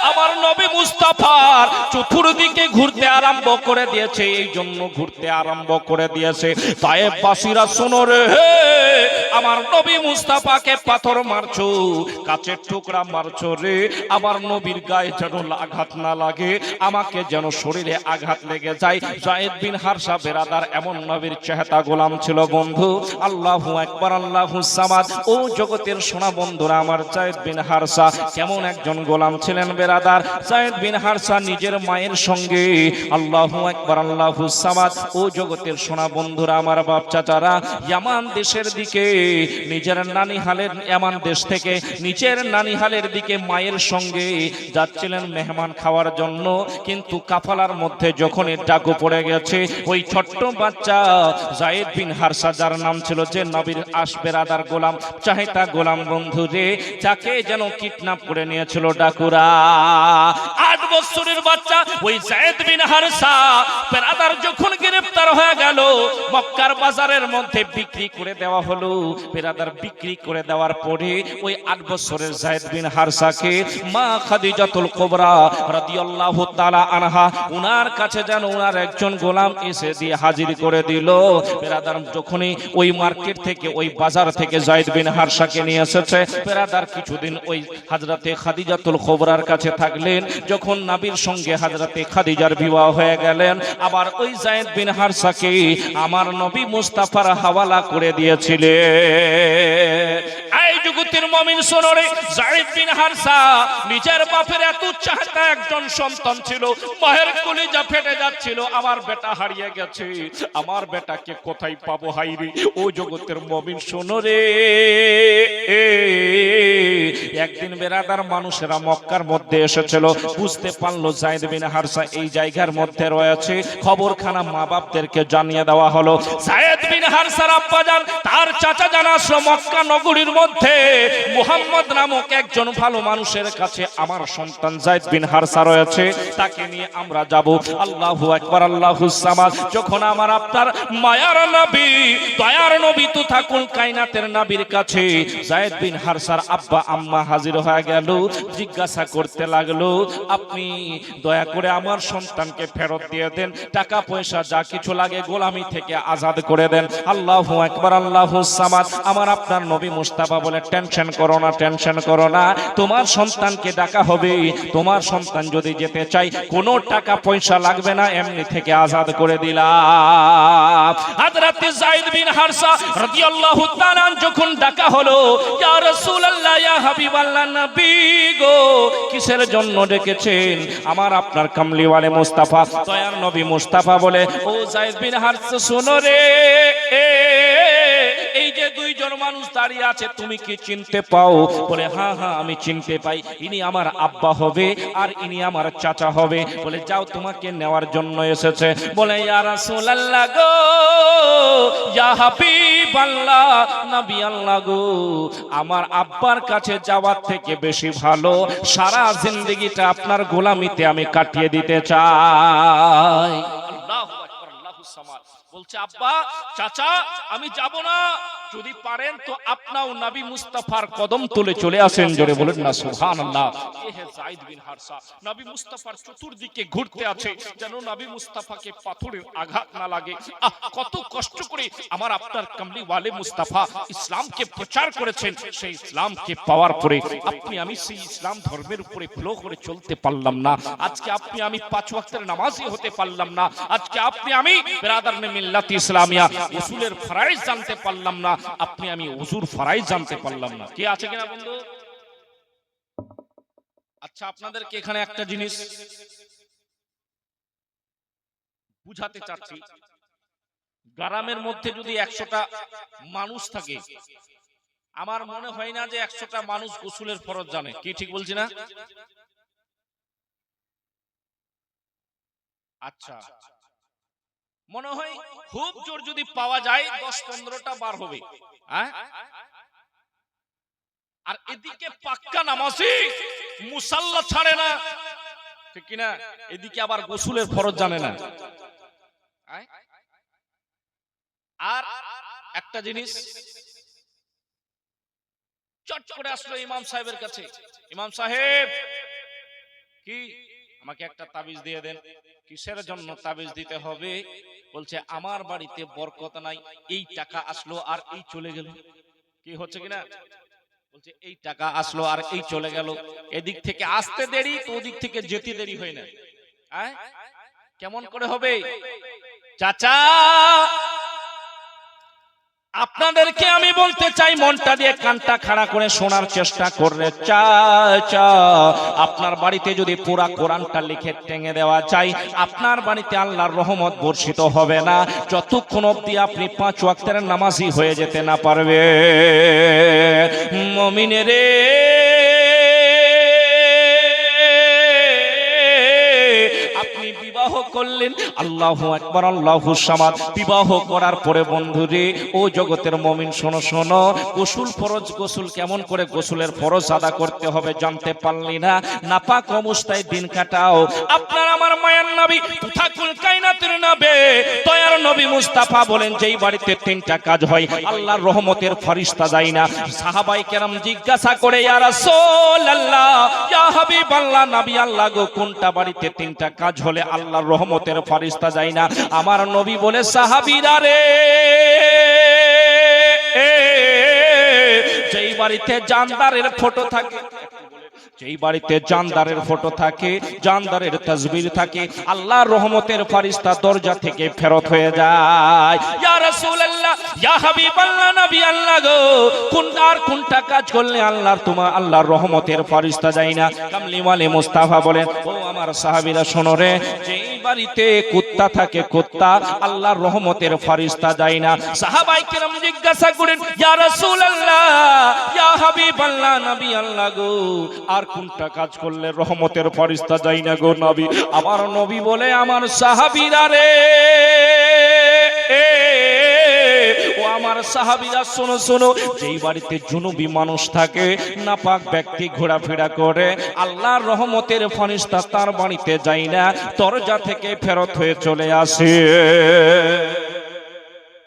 আমার নবী মুস্তাফার চতুর্দিকে ঘুরতে আরম্ভ করে দিয়েছে। এই জন্য ঘুরতে আরম্ভ করে দিয়েছে, তায়েফবাসীরা শোনো রে, আমার নবী মুস্তাফাকে পাথর মারছো, কাচের টুকরা মারছো রে, আমার নবীর গায়ে যেন আঘাত না লাগে, আমাকে যেন শরীরে আঘাত লেগে যায়। যায়েদ বিন হারসা বেরাদার এমন নবীর চেহাতা গোলাম ছিল বন্ধু। আল্লাহু আকবার, আল্লাহু সামাদ। ও জগতের সোনা বন্ধুরা, আমার যায়েদ বিন হারসা কেমন একজন গোলাম ছিলেন বেরাদার। যায়েদ বিন হারসা নিজের মায়ের সঙ্গে, আল্লাহু আকবার, আল্লাহু সামাদ। ও জগতের সোনা বন্ধুরা, আমার বাপ চাচারা, ইয়ামান দেশের দিকে নিজের নানিহালের, ইয়ামান দেশ থেকে নিজের নানিহালের দিকে মায়ের সঙ্গে যাচ্ছিলেন মেহমান খাওয়ার জন্য। কিন্তু কাফালার মধ্যে যখনই ডাকু পড়ে গেছে, ওই ছোট্ট বাচ্চা যায়েদ বিন হারসা, যার নাম ছিল যে নবীর বেরাদার গোলাম, চাহিতা গোলাম বন্ধু রে, যাকে যেন কিডন্যাপ করে নিয়েছিল ডাকুরা। 8 বছরের বাচ্চা ওই যায়েদ বিন হারসা বেরাদার যখন গ্রেফতার হয়ে গেল, মক্কার বাজারের মধ্যে বিক্রি করে দেওয়া হলো। বেরাদার বিক্রি করে দেওয়ার পরে ওই 8 বছরের যায়েদ বিন হারসাকে মা খাদিজাতুল কুবরা রাদিয়াল্লাহু তাআলা আনহা, উনার কাছে যেন উনার একজন গোলাম এসে দিয়ে হাজির করে দিল। বেরাদার যখনই ওই মার্কেট থেকে, ওই বাজার থেকে যায়েদ বিন হারসাকে নিয়ে এসেছে, বেরাদার কিছুদিন ওই হযরতে খাদিজাতুল কুবরার কাছে থাকলেন। যখন নবীর সঙ্গে হযরতে খাদিজার বিবাহ হয়ে গেলেন, আবার ওই যায়েদ বিন হারসাকে আমার নবী মুস্তাফার হাওয়ালা করে দিয়েছিলেন। এই জগতের মুমিন শোনো রে, যায়েদ বিন হারসা নিজের বাপের এত চাহতা একজন সন্তান ছিল, মায়ের কলিজা ফেটে যাচ্ছিল, আমার বেটা হারিয়ে গেছে, আমার বেটাকে কোথায় পাবো হাইরে। ও জগতের মুমিন শোনো রে, একদিন বেরাদার মানুষেরা মক্কার মধ্যে এসেছিল, বুঝতে পারলো যায়েদ বিন হারসা এই জায়গার মধ্যে রয়েছে। খবরখানা মা বাপদেরকে জানিয়ে দেওয়া হলো। যায়েদ বিন হারসার আব্বাজান, তার চাচা জান আসলো মক্কা নগরীর মধ্যে, মুহাম্মদ নামক একজন ভালো মানুষের কাছে আমার সন্তান যায়েদ বিন হারসা রয়েছে, তাকে নিয়ে আমরা যাব। আল্লাহু আকবার, আল্লাহু সামাদ। যখন আমার আপনার মায়ার নবী, দয়ার নবী তো থাকুন কায়নাতের নবীর কাছে যায়েদ বিন হারসার আব্বা আম্মা হাজির হয়ে গেল, জিজ্ঞাসা করতে লাগলো, আপনি দয়া করে আমার সন্তানকে ফেরত দিয়ে দেন, টাকা পয়সা যা কিছু লাগে গোলামি থেকে আজাদ করে দেন। আল্লাহু আকবার, আল্লাহু সামাদ। আমার আপনার নবী মুস্তাফা বলে, টেনশন করো না, টেনশন করো না, তোমার সন্তানকে ডাকা হবে, তোমার সন্তান যদি যেতে চাই কোনো টাকা পয়সা লাগবে না, এমনি থেকে আজাদ করে দিলাম। হযরত যায়েদ বিন হারসা রাদিয়াল্লাহু তাআলা যখন ডাকা হলো, ইয়া রাসূলুল্লাহ, ইয়া হাবিবাল্লাহ, নবী গো, কিসের জন্য ডেকেছেন? আমার আপনার কামলিওয়ালে মুস্তাফা, দয়ার নবী মুস্তাফা বলে, ও যায়েদ বিন হারসা শোনো রে, এই যে দুইজন মানুষ দাঁড়িয়ে আছে, তুমি কি চিনতে পাও? বলে, হ্যাঁ হ্যাঁ আমি চিনতে পাই, ইনি আমার আব্বা হবে আর ইনি আমার চাচা হবে। বলে, যাও, তোমাকে নেওয়ার জন্য এসেছে। বলে, ইয়া রাসূলুল্লাহ গো, ইয়া হাবিবাল্লাহ, নবী আল্লাহ গো, আমার আব্বার কাছে যাওয়ার থেকে বেশি ভালো সারা জিন্দেগিটা আপনার গোলামিতে আমি কাটিয়ে দিতে চাই। আল্লাহু আকবার, আল্লাহু সামাদ। বলছে, আব্বা, চাচা, আমি যাব না, যদি পারেন তো আপনিও নবী মুস্তাফার কদম তলে চলে আসেন, জোরে বলেন না সুবহানাল্লাহ। এ হে যায়েদ বিন হারসা নবী মুস্তাফার চতুর্দিকে ঘুরতে আছে যেন নবী মুস্তাফাকে পাথরের আঘাত না লাগে। কত কষ্ট করে আমার আপনার কামলি ওয়ালে মুস্তাফা ইসলামকে প্রচার করেছেন, সেই ইসলামকে পাওয়ার পরে আপনি আমি সেই ইসলাম ধর্মের উপরে ফলো করে চলতে পারলাম না। আজকে আপনি আমি 5 ওয়াক্তের নামাজি হতে পারলাম না। আজকে আপনি আমি বিরাদারনে মিল্লাত ইসলামিয়া উসুলের ফরাইজ জানতে পারলাম না। আপনি আমি ওযুর ফরাইজ জানতে পারলাম না। কি আছে কিনা বন্ধু? আচ্ছা, আপনাদেরকে এখানে একটা জিনিস বুঝাতে চাচ্ছি। গ্রামের মধ্যে যদি 100টা মানুষ থাকে, আমার মনে হয় না যে 100টা মানুষ গোসলের ফরজ জানে। কি ঠিক বলছি না? আচ্ছা, মনে হয় খুব জোর যদি পাওয়া যায় 10-15টা বার হবে। আর এদিকে পাক্কা নামাজি মুসাল্লা ছাড়ে না, ঠিক কিনা? এদিকে আবার গোসলের ফরজ জানে না। আর একটা জিনিস, চট করে আসলো ইমাম সাহেবের কাছে, ইমাম সাহেব কি আমাকে একটা তাবিজ দিয়ে দেন। কিসের জন্য তাবিজ দিতে হবে? বলছে আমার বাড়িতে বরকত নাই, এই টাকা আসলো আর এই চলে গেল। কি হচ্ছে কিনা? বলছে এই টাকা আসলো আর এই চলে গেল। এদিক থেকে আসতে দেরি তো ওদিক থেকে যেতে দেরি হয় না। কেমন করে হবে? চাচা, আপনাদেরকে আমি বলতে চাই, মনটা দিয়ে কানটা খাড়া করে শোনার চেষ্টা করলে, চাচা আপনার বাড়িতে যদি পুরা কোরআনটা লিখে টেঙে দেওয়া যায়, আপনার বাড়িতে আল্লাহর রহমত বর্ষিত হবে না যতক্ষণ অবধি আপনি 5 ওয়াক্তের নামাজি হয়ে যেতে না পারবে। মুমিনেরে, বিবাহ করলেন, আল্লাহু আকবার আল্লাহু সামাদ। বিবাহ করার পরে বন্ধুরে, ও জগতের মুমিন শোনো শোনো, গোসল ফরজ। গোসল কেমন করে গোসলের ফরজ আদা করতে হবে জানতে পারলি না, নাপাক অবস্থায় দিন কাটাও। আপনার আমার মায়ের নবী তুথাকুল কায়নাতের নবী দয়ার নবী মুস্তাফা বলেন, যেই বাড়িতে 3টা কাজ হয় আল্লাহর রহমতের ফেরেশতা যায় না। সাহাবায়ে কেরাম জিজ্ঞাসা করে, ইয়া রাসূলুল্লাহ, ইয়া হাবিবাল্লাহ, নবী আল্লাহ গো, কোনটা বাড়িতে 3টা কাজ হলে আল্লাহর রহমতের ফেরেশতা যায় না? আমার নবী বলে, সাহাবীরা রে, যেই বাড়িতে জানদারের ফটো থাকে, যেই বাড়িতে জানদারের ফটো থাকে, জানদারের তাসবির থাকে, আল্লাহর রহমতের ফেরেশতা দরজা থেকে ফেরত হয়ে যায়। ইয়া রাসূলুল্লাহ, ইয়া হাবিবাল্লাহ, নবী আল্লাহ গো, কোনটা কাজ করলে আল্লাহর রহমতের ফেরেশতা যায় না? কামলি ওয়ালে মুস্তাফা বলেন, ও আমার সাহাবীরা শোনো রে, যেই বাড়িতে কুত্তা থাকে, কুত্তা, আল্লাহর রহমতের ফেরেশতা যায় না। সাহাবায়ে কেরাম জিজ্ঞাসা করেন, ইয়া রাসূলুল্লাহ, ইয়া হাবিবাল্লাহ, নবী আল্লাহ গো, আর কোনটা কাজ করলে রহমতের ফেরেশতা যায় না গো নবী? আমার নবী বলে, আমার সাহাবীরা রে, ও আমার সাহাবীরা শোনো শোনো, যেই বাড়িতে জুনুবি মানুষ থাকে, নাপাক ব্যক্তি ঘোরাফেরা করে, আল্লাহর রহমতের ফেরেশতা তার বাড়িতে যায় না, দরজা থেকে ফেরত হয়ে চলে আসে।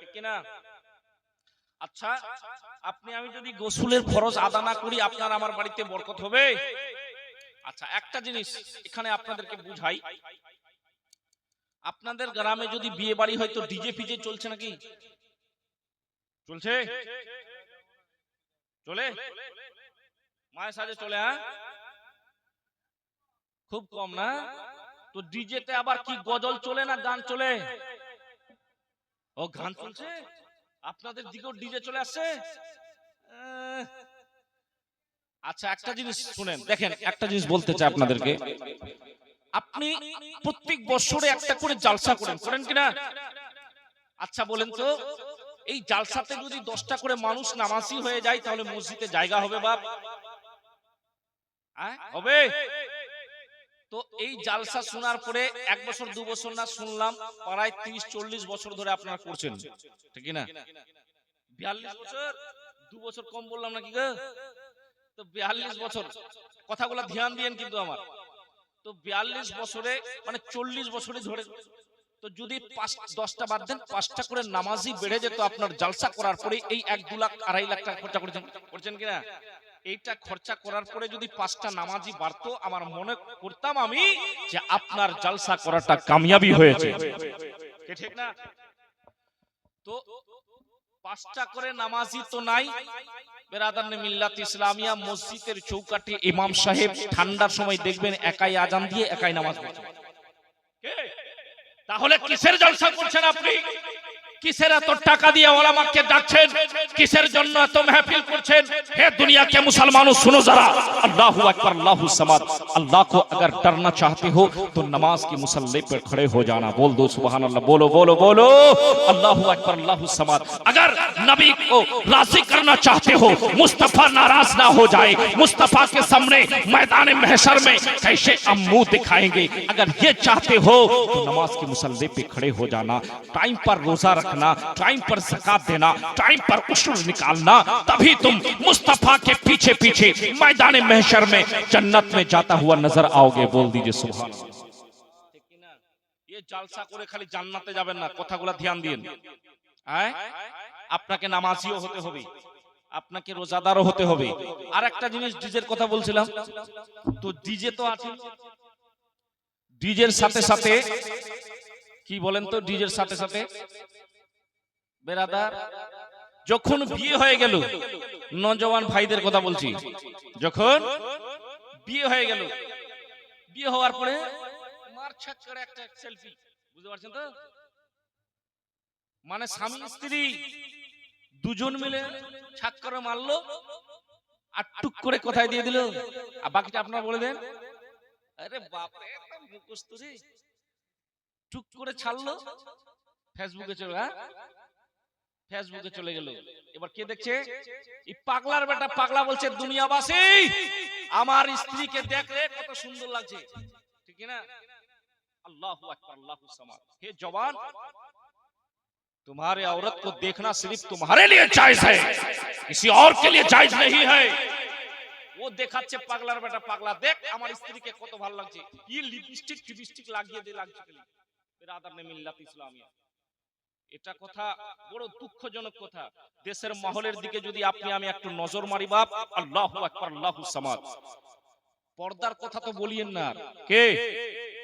ঠিক কি না? আচ্ছা, আপনি আমি যদি গোসলের ফরজ আদা না করি, আপনার আমার বাড়িতে বরকত হবে? আচ্ছা, একটা জিনিস এখানে আপনাদেরকে বুঝাই। আপনাদের গ্রামে যদি বিয়ে বাড়ি হয় তো ডিজে ফিজে চলছে নাকি? চলছে? চলে? মায়ের সাথে চলে? খুব কম না? তো ডিজেতে আবার কি গজল চলে না গান চলে? ও, গান চলছে। আপনাদের দিকেও ডিজে চলে আসছে? আচ্ছা, একটা জিনিস শুনেন, দেখেন, একটা জিনিস বলতে চাই আপনাদেরকে। আপনি প্রত্যেক বছরে একটা করে জালসা করেন কিনা? আচ্ছা বলেন তো, এই জালসাতে যদি 10টা করে মানুষ নামাজি হয়ে যায়, তাহলে মসজিদে জায়গা হবে বাপ? হবে? তো এই জালসা শোনার পরে 1 বছর 2 বছর না শুনলাম, প্রায় 30-40 বছর ধরে আপনারা করছেন, ঠিক না? 42 বছর, 2 বছর কম বললাম নাকি গো? তো 42 বছর, কথাগুলো ধ্যান দিয়েন কিন্তু আমার। তো 42 বছরে মানে 40 বছরে ধরে, তো যদি 5-10টা বাদ দেন 5টা করে নামাজি বেড়ে যেত আপনার জালসা করার পরে, এই 1-2 লাখ 2.5 লাখ টাকা খরচা করছেন কিনা, এইটা খরচা করার পরে যদি 5টা নামাজি বাড়তো, আমার মনে করতাম আমি যে আপনার জালসা করাটা কামিয়াবি হয়েছে, ঠিক না? তো 5টা করে নামাজি তো নাই বেরাদারনে মিল্লাত ইসলামিয়া। মসজিদের চৌকাঠে ইমাম সাহেব ঠান্ডার সময় দেখবেন একাই আজান দিয়ে একাই নামাজ পড়ছেন। তাহলে কিসের জলসা করছেন আপনি? কিসের এত টাকা দিয়ে ওলামাকে ডাকছেন? কিসের জন্য এত মাহফিল করছেন? হে दुनिया के मुसलमानों सुनो जरा, अल्लाहु अकबर अल्लाहु समद। अल्लाह को अगर डरना चाहते हो तो नमाज के मुसल्ले पर खड़े हो जाना। बोल दो सुभान अल्लाह, बोलो बोलो बोलो अल्लाहु अकबर अल्लाहु समद। अगर नबी को राजी करना चाहते हो, मुस्तफा नाराज ना हो जाए, मुस्तफा के सामने मैदान महशर में कैसे हम मुंह दिखाएंगे, अगर ये चाहते हो तो नमाज के मुसल्ले पे खड़े हो जाना। टाइम पर रोजा रखना, टाइम पर ज़कात देना, टाइम पर उशूर निकालना, तभी तुम मुस्तफा के पीछे पीछे मैदान महशर में जन्नत में जाता हुआ नजर आओगे। बोल दीजिए सुभान अल्लाह। ये জালসা করে খালি জান্নাতে যাবেন না, কথাগুলো ধ্যান দিন। আপনাকে নামাজিও হতে হবে, আপনাকে রোজাদারও হতে হবে। আর একটা জিনিস ডিজের কথা বলছিলাম, তো ডিজে তো আছে, ডিজের সাথে সাথে কি বলেন তো, ডিজের সাথে সাথে বেরাদার যখন বিয়ে হয়ে গেল, নওজওয়ান ভাইদের কথা বলছি, যখন বিয়ে হয়ে গেল, বিয়ে হওয়ার পরে মারছাক করে একটা সেলফি, বুঝতে পারছেন তো? মানে স্বামী স্ত্রী দুজন মিলে ছাক করে মারলো আর টুক করে কোথায় দিয়ে দিল, আর বাকিটা আপনারা বলে দেন। আরে বাপ রে, মুখস্থ রে, টুক করে ছাড়লো, ফেসবুকে চলে, ফেসবুকে চলে গেল। এবার কে দেখছে? এই পাগলার বেটা পাগলা বলছে, দুনিয়াবাসী আমার স্ত্রীকে দেখ রে কত সুন্দর লাগছে, ঠিক না? अल्लाहु अकबर अल्लाहु समद। हे जवान, तुम्हारे औरत को देखना सिर्फ तुम्हारे लिए जायज है, किसी और के लिए जायज नहीं है। वो দেখাচ্ছে পাগলার বেটা পাগলা, দেখ আমার স্ত্রীকে কত ভালো লাগছে, কি লিপস্টিক টিপস্টিক লাগিয়ে দিয়ে লাগছে। বেরাদারনে মিল্লাত ইসলামিয়া, এটা কথা বড় দুঃখজনক কথা। দেশের মহলের দিকে যদি আপনি আমি একটু নজর মারি বাপ, আল্লাহু আকবার আল্লাহু সামাদ। পর্দার কথা তো বলিয়েন না, কে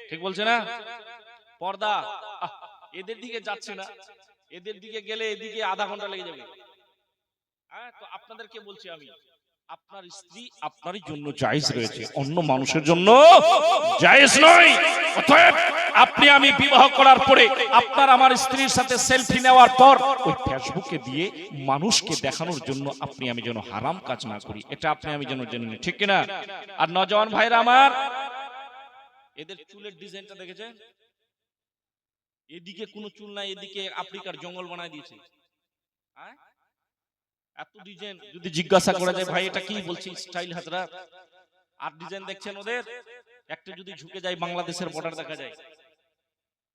ঠিক বলছে না? পর্দা এদের দিকে যাচ্ছে না, এদের দিকে গেলে এদিকে আধা ঘন্টা লেগে যাবে। তো আপনাদেরকে বলছি আমি, আপনার স্ত্রী আপনারই জন্য জায়েজ রয়েছে, অন্য মানুষের জন্য জায়েজ নয়। অতএব আপনি আমি বিবাহ করার পরে আপনার আমার স্ত্রীর সাথে সেলফি নেওয়ার পর ওই ফেসবুকে দিয়ে মানুষকে দেখানোর জন্য আপনি আমি যেন হারাম কাজ না করি, এটা আপনি আমি যেন জেনে নিই, ঠিক কিনা? আর নওজওয়ান ভাইরা আমার, এদের চুলের ডিজাইনটা দেখেছেন? এদিকে কোনো চুল নাই, এদিকে আফ্রিকার জঙ্গল বানায় দিয়েছে। এত ডিজাইন, যদি জিজ্ঞাসা করা যায় ভাই এটা কি, বলছি স্টাইল হাজরা। আর ডিজাইন দেখছেন ওদের, একটা যদি ঝুঁকে যায় বাংলাদেশের বর্ডার দেখা যায়।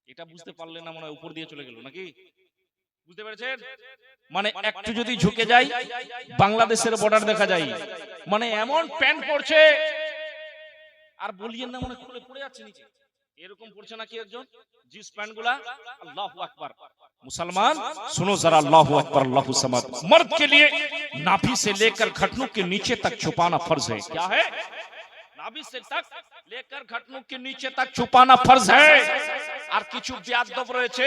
এটা বুঝতে পারলেন না, মনে হয় উপর দিয়ে চলে গেল নাকি? বুঝতে পেরেছেন? মানে একটু যদি ঝুঁকে যায় বাংলাদেশের বর্ডার দেখা যায়, মানে এমন প্যান্ট পরছে আর বলিয়েন না, মনে খুলে পড়ে যাচ্ছে নিচে, এরকম পড়ছে নাকি একজন জিন্স প্যান্ট গুলা। আল্লাহু আকবার। मुसलमान सुनो जरा, अल्लाहु अकबर अल्लाहु समद। मर्द के लिए नाभि से लेकर घुटनों के नीचे तक छुपाना फर्ज है। क्या है? नाभि से तक लेकर घुटनों के नीचे तक छुपाना फर्ज है। আর কিছু বেয়াদব রয়েছে,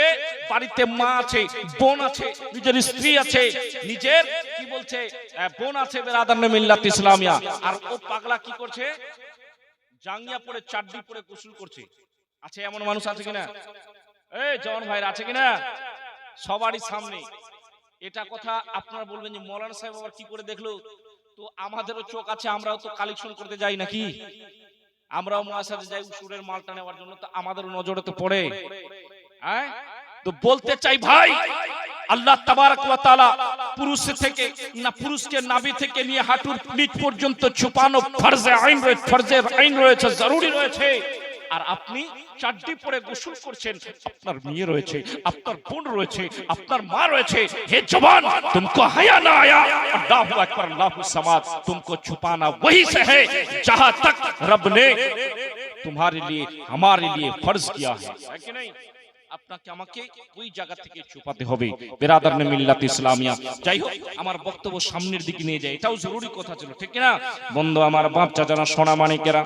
বাড়িতে মা আছে, বোন আছে, নিজের স্ত্রী আছে, নিজের কি বলছে বোন আছে, বেরাদারনে মিল্লাত ইসলামিয়া, আর ও পাগলা কি করছে? জাঙ্গিয়া পরে চাড্ডি পরে গোসল করছে। আছে এমন মানুষ আছে কিনা? এই জওয়ান ভাইরা আছে কিনা? সবারই সামনে এটা কথা আপনারা বলবেন যে মৌলানা সাহেব আবার কি করে দেখলো? তো আমাদেরও চোখ আছে, আমরাও তো কালেকশন করতে যাই নাকি? আমরাও মুআসাসে যাই উসুরের মালটা নেওয়ার জন্য, তো আমাদেরও নজরে তো পড়ে। তো বলতে চাই ভাই, আল্লাহ তাবারক ওয়া তাআলা পুরুষ থেকে না, পুরুষকে নাভি থেকে নিয়ে হাঁটুর নিচ পর্যন্ত ছুপানো ফরজে আইন রয়েছে, ফরজে আইন রয়েছে, জরুরি রয়েছে। আর আপনি চাড্ডি পরে গোসল করছেন, আপনার মেয়ে রয়েছে, আপনার বোন রয়েছে, আপনার মা রয়েছে। হে জवान, तुमको हया ना आया? अल्लाहु अकबर अल्लाहु समाद। तुमको छुपाना वही से है जहां तक रब ने तुम्हारे लिए हमारे लिए फर्ज किया है कि नहीं? আপনাকে আমাকে ওই জায়গা থেকে ছুপাতে হবে। বেরাদারনে মিল্লাত ইসলামিয়া, যাই হোক আমার বক্তব্য সামনের দিকে নিয়ে যায়, এটাও জরুরি কথা ছিল, ঠিক না বন্ধু আমার, বাপ চাচারা, সোনা মানিকেরা,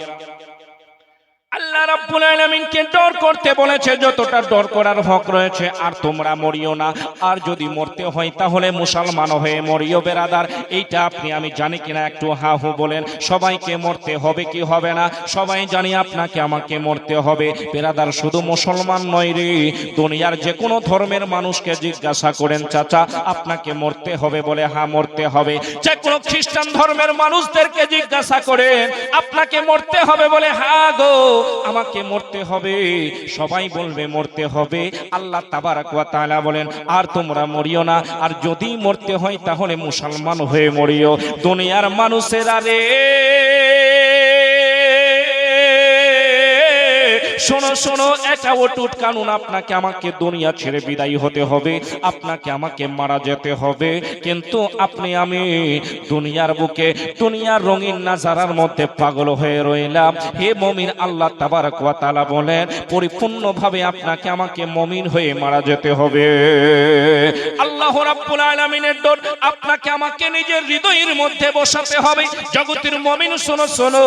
আল্লাহ রাব্বুল আলামিনকে ডর করতে বলেছে যতটা ডর করার হক রয়েছে। আর তোমরা মরিও না, আর যদি মরতে হয় তাহলে মুসলমান হয়ে মরিও। বেরাদার এইটা আপনি আমি জানি কিনা একটু হা হু বলেন। সবাইকে মরতে হবে কি হবে না? সবাই জানি আপনাকে আমাকে মরতে হবে। বেরাদার শুধু মুসলমান নয় রে, দুনিয়ার যে কোনো ধর্মের মানুষকে জিজ্ঞাসা করেন, চাচা আপনাকে মরতে হবে বলে হ্যাঁ মরতে হবে। যে কোনো খ্রিস্টান ধর্মের মানুষদেরকে জিজ্ঞাসা করেন, আপনাকে মরতে হবে বলে হ্যাঁ গো আমাকে মরতে হবে, সবাই বলবে মরতে হবে। আল্লাহ তাবারাক ওয়া তাআলা বলেন আর তোমরা মরিও না, আর যদি মরতে হয় তাহলে মুসলমান হয়ে মরিও। দুনিয়ার মানুষেরা রে শোনো শোনো, এটা অটুট কানুন, আপনাকে আমাকে দুনিয়া ছেড়ে বিদায় হতে হবে, আপনাকে আমাকে মারা যেতে হবে। কিন্তু আপনি আমি দুনিয়ার বুকে দুনিয়ার রঙিন নাজারার মধ্যে পাগল হয়ে রইলাম। হে মুমিন, আল্লাহ তাবারাক ওয়া তাআলা বলেন পরিপূর্ণভাবে আপনাকে আমাকে মুমিন হয়ে মারা যেতে হবে। আল্লাহ রাব্বুল আলামিনের ডর আপনাকে আমাকে নিজের হৃদয়ের মধ্যে বসাতে হবে। জগতের মুমিন শোনো শোনো,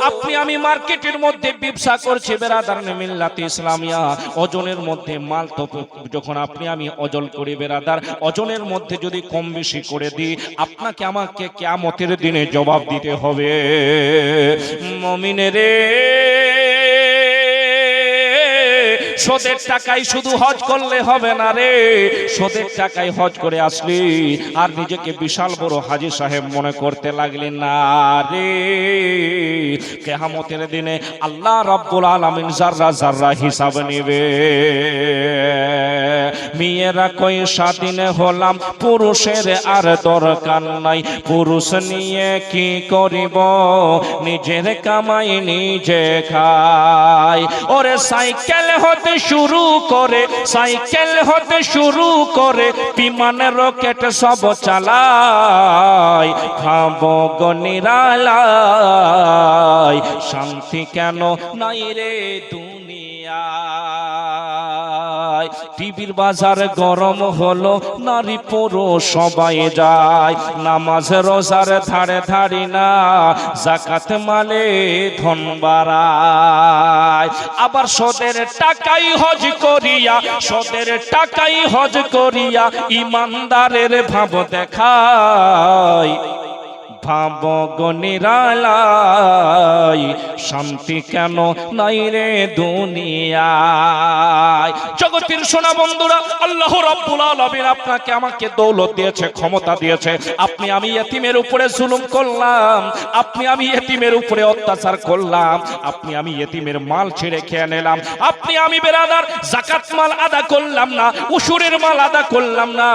আপনি আমি মার্কেটের মধ্যে ব্যবসা করছি বেরাদার মিল্লাত ইসলামিয়া, ওজনের মধ্যে মাল তো যখন আপনি আমি ওজন করি বেরাদার, ওজনের মধ্যে যদি কম বেশি করে দিই আপনাকে আমাকে কিয়ামতের দিনে জবাব দিতে হবে। মুমিনের রে সুদের টাকায় শুধু হজ করলে হবে না রে, সুদের টাকায় হজ করে আসলি আর নিজেকে বিশাল বড় হাজী সাহেব মনে করতে লাগলি না রে। কিয়ামতের দিনে আল্লাহ রাব্বুল আলামিন যাররা যাররা হিসাব নেবে। মেয়েরা কই স্বাধীন হলাম, পুরুষের আর দরকার নাই, পুরুষ নিয়ে কি করিব, নিজের কামাই নিজে খাই। ওরে সাইকেল হতে শুরু করে, সাইকেল হতে শুরু করে বিমানের রকেট সব চালায়, খাবো গো নিরালায়, শান্তি কেন নাই রে দুনিয়ায়। টিভির বাজার গরম হলো, নারী পুরুষ সবাই যায়, নামাজ রোজার ধারে ধারি না, যাকাত মালে ধন বাড়ায়। আবার সুদের টাকাই হজ করিয়া, সুদের টাকাই হজ করিয়া ইমানদারের ভাব দেখায়, ভাব গো নিরালায়, শান্তি কেন নাই রে দুনিয়ায়। জগতের সোনা বন্ধুরা, আল্লাহ রাব্বুল আলামিন আপনাকে আমাকে দৌলত দিয়েছে, ক্ষমতা দিয়েছে। আপনি আমি ইতিমের উপরে জুলুম করলাম, আপনি আমি ইতিমের উপরে অত্যাচার করলাম, আপনি আমি ইতিমের মাল ছেড়ে খেয়ে নিলাম, আপনি আমি বেরাদার যাকাত মাল আদা করলাম না, উশুরের মাল আদা করলাম না,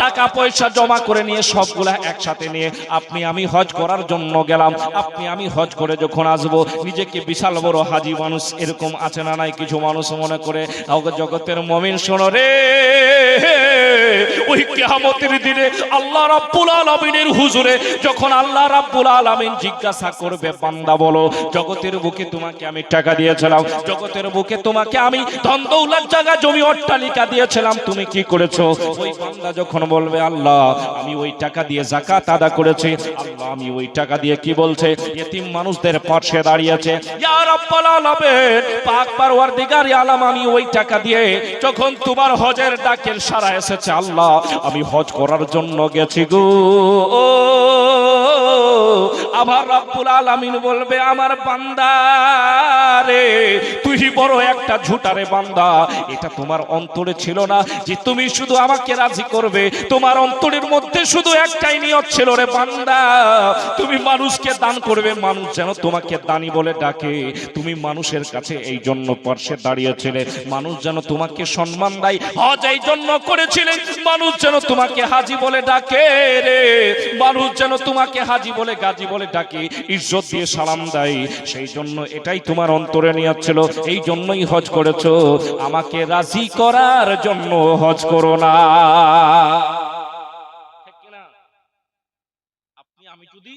টাকা পয়সা জমা করে নিয়ে সবগুলা একসাথে নিয়ে আপনি আমি হজ করার জন্য গেলাম। আপনি আমি হজ করে যখন আসবো নিজেকে বিশাল বড় হাজী মানুষ, এরকম আছে না নাই কিছু মানুষ মনে করে। জগতের মুমিন শোনো রে, ওই কিয়ামতের দিনে আল্লাহ রাব্বুল আলামিনের হুজুরে যখন আল্লাহ রাব্বুল আলামিন জিজ্ঞাসা করবে, বান্দা বলো জগতের বুকে তোমাকে আমি টাকা দিয়েছিলাম, জগতের বুকে তোমাকে আমি ধন দৌলত জায়গা জমি অট্টালিকা দিয়েছিলাম, তুমি কি করেছো? ওই বান্দা যখন বলবে আল্লাহ আমি ওই টাকা দিয়ে যাকাত আদা করেছি, আল্লাহ আমি ওই টাকা দিয়ে কি বলছে ইতিম মানুষদের পাশে দাঁড়িয়েছে, ইয়া রাব্বুল আলামিন পাক পরওয়ারদিগার আলম আমি ওই টাকা দিয়ে যখন তোমার হজের ডাকের সাড়া এসেছে আল্লাহ আমি হজ করার জন্য গেছি গো। আবার রাব্বুল আলামিন বলবে আমার বান্দা রে তুই বড় একটা ঝুটারে বান্দা, এটা তোমার অন্তরে ছিল না যে তুমি শুধু আমাকে রাজি করবে, তোমার অন্তরের মধ্যে শুধু একটাই নিয়ত ছিল রে বান্দা, তুমি মানুষকে দান করবে, মানুষ যেন তোমাকে দানি বলে ডাকে, তুমি মানুষের কাছে এই জন্য পাশে দাঁড়িয়েছিলে, মানুষ যেন তোমাকে সম্মান দেয়, হজ এই জন্য করেছিলেন মানুষ যেন তোমাকে হাজী বলে ডাকে রে, মানুষ যেন তোমাকে হাজী বলে গাজী বলে ডাকে, ইজ্জত দিয়ে সালাম দেয়, সেই জন্য এটাই তোমার অন্তরে নিয়ত ছিল, এই জন্যই হজ করেছো, আমাকে রাজি করার জন্য হজ করো না। ঠিক না? আপনি আমি যদি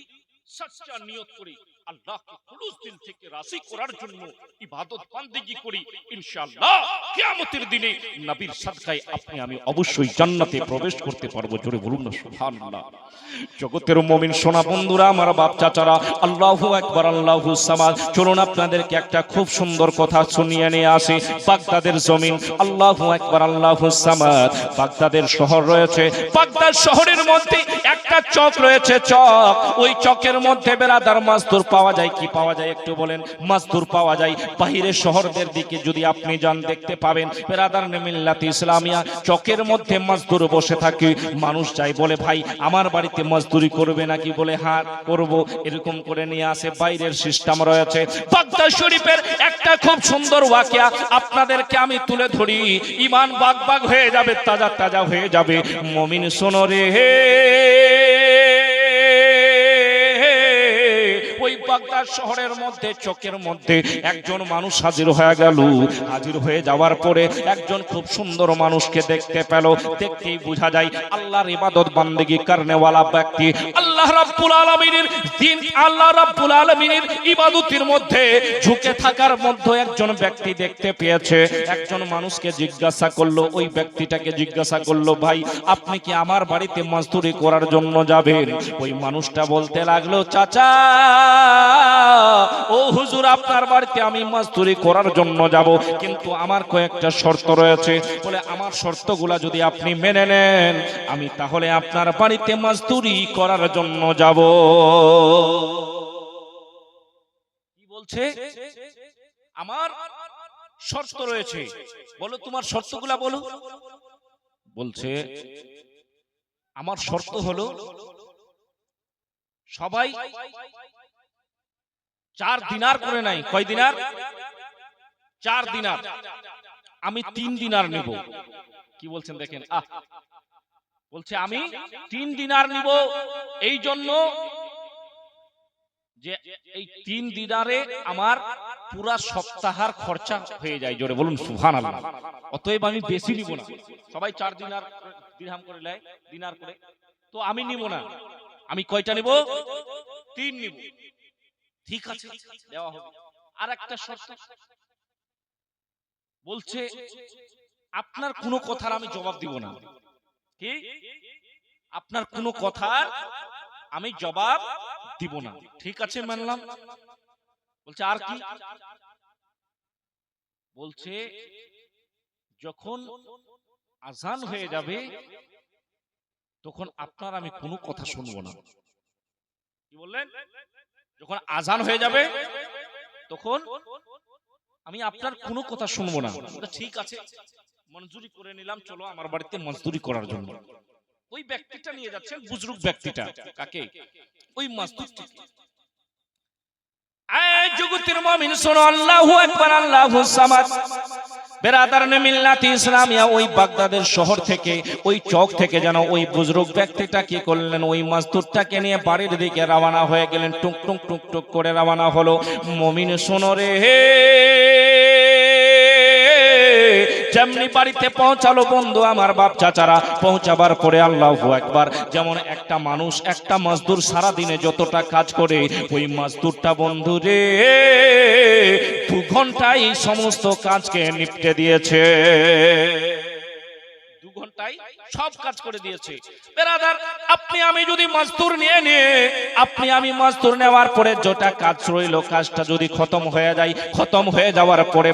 সচ্চা নিয়ত করি আল্লাহকে খুলুস দিল থেকে রাজি করার জন্য ইবাদত বান্দেগি করি, ইনশাআল্লাহ কিয়ামতের দিনে নবীর সাদকায় আপনি আমি অবশ্যই জান্নাতে প্রবেশ করতে পারবো। জোরে বলুন না সুবহানাল্লাহ। জগতের মুমিন সোনা বন্ধুরা, আমার বাপ চাচারা, আল্লাহু আকবার, আল্লাহু সামাদ। চলুন আপনাদেরকে একটা খুব সুন্দর কথা শুনিয়ে নিয়ে আসি। বাগদাদের জমিন, আল্লাহু আকবার, আল্লাহু সামাদ। বাগদাদের শহর রয়েছে, বাগদাদ শহরের মধ্যে একটা চক রয়েছে, চক। ওই চকের মধ্যে বেরাদার মাছদুর পাওয়া যায়। কি পাওয়া যায় একটু বলেন? মাছদুর পাওয়া যায়। বাহিরের শহরদের দিকে যদি আপনি যান দেখতে পাবেন বেরাদার মিল্লাত ইসলামিয়া চকের মধ্যে মাছদুর বসে থাকে। মানুষ যায় বলে ভাই আমার বাড়িতে মজদুরি করবে নাকি? বলে হ্যাঁ করব। এরকম করে নিয়ে আসে। বাইরের সিস্টেম রয়েছে। বাগদাদ শরীফের একটা খুব সুন্দর ওয়াকিয়া আপনাদেরকে আমি তুলে ধরি। ঈমান বাগ বাগ হয়ে যাবে, তাজা তাজা হয়ে যাবে। মুমিন শোনো রে, ওই বাগদাদ শহরের মধ্যে চকের মধ্যে একজন মানুষ হাজির হয়ে গেল। হাজির হয়ে যাওয়ার পরে একজন খুব সুন্দর মানুষকে দেখতে পেল। দেখতেই বোঝা যায় আল্লাহর ইবাদত বান্দেগি করনেওয়ালা ব্যক্তি। আল্লাহ রাব্বুল আলামিনের দিন, আল্লাহ রাব্বুল আলামিনের ইবাদতের মধ্যে ঝুঁকে থাকার মধ্যে একজন ব্যক্তি দেখতে পেয়েছে। একজন মানুষকে জিজ্ঞাসা করলো, ওই ব্যক্তিটাকে জিজ্ঞাসা করলো, ভাই আপনি কি আমার বাড়িতে মজদুরি করার জন্য যাবেন? ওই মানুষটা বলতে লাগলো, চাচা ও হুজুর আপনার বাড়িতে আমি মজদুরি করার জন্য যাব, কিন্তু আমার কয়েকটা শর্ত রয়েছে। বলে আমার শর্তগুলা যদি আপনি মেনে নেন আমি তাহলে আপনার বাড়িতে মজদুরি করার জন্য যাব। কি বলছে? আমার শর্ত রয়েছে। বলো তোমার শর্তগুলা বলো। বলছে আমার শর্ত হলো সবাই 4 দিনার করে নাই। কয় দিনার? 4 দিনার। আমি 3 দিনার নেব। কি বলছেন দেখেন? বলছে আমি 3 দিনার নিব, এই জন্য যে এই 3 দিনারে আমার পুরা সপ্তাহের খরচা হয়ে যায়। জোরে বলুন সুবহানাল্লাহ। অতএব আমি বেশি নিব না। সবাই 4 দিনার দিরহাম করে নেয়, দিনার করে। তো আমি নিব না। আমি কয়টা নিব? 3 নিব। ঠিক আছে, দেওয়া হবে। আর একটা শর্ত বলছে আপনার কোনো কথার আমি জবাব দিব না। কি? আপনার কোনো কথার আমি জবাব দিব না। ঠিক আছে, মানলাম। বলছে আর কি? বলছে যখন আজান হয়ে যাবে তখন আপনার আমি কোনো কথা শুনবো না। কি বললেন? যখন আজান হয়ে যাবে তখন আমি আপনার কোনো কথা শুনবো না। ঠিক আছে, মঞ্জুরি করে নিলাম, চলো আমার বাড়িতে মজদুরি করার জন্য। ওই ব্যক্তিটা নিয়ে যাচ্ছেন, বুজরুক ব্যক্তিটা। কাকে? ওই মজদুরটি। আয় জগতের মুমিন শোনো, আল্লাহু আকবার, আল্লাহু সামাদ। বেরাদারনে মিল্লাত ইসলামিয়া ওই বাগদাদের শহর থেকে, ওই চক থেকে যেন ওই বুজরুক ব্যক্তিটা কি করলেন, ওই মজদুরটাকে নিয়ে বাড়ির দিকে রওনা হয়ে গেলেন। টুক টুক টুক টুক করে রওনা হলো। মুমিন শোনো রে, যেমনি বাড়িতে পৌঁছালো বন্ধু আমার বাপ চাচারা, পৌঁছাবার পরে আল্লাহু আকবার, যেমন একটা মানুষ একটা মজদুর সারা দিনে যতটা কাজ করে ওই মজদুরটা বন্ধু রে 2 ঘন্টায় এই সমস্ত কাজকে নিপটে দিয়েছে। 2 ঘন্টায় সব কাজ করে দিয়েছে। বেরাদার আপনি আমি যদি মজদুর নিয়ে আপনি আমি মজদুর নেওয়ার পরে যেটা কাজ রইল কাজটা যদি খতম হয়ে যায়, খতম হয়ে যাওয়ার পরে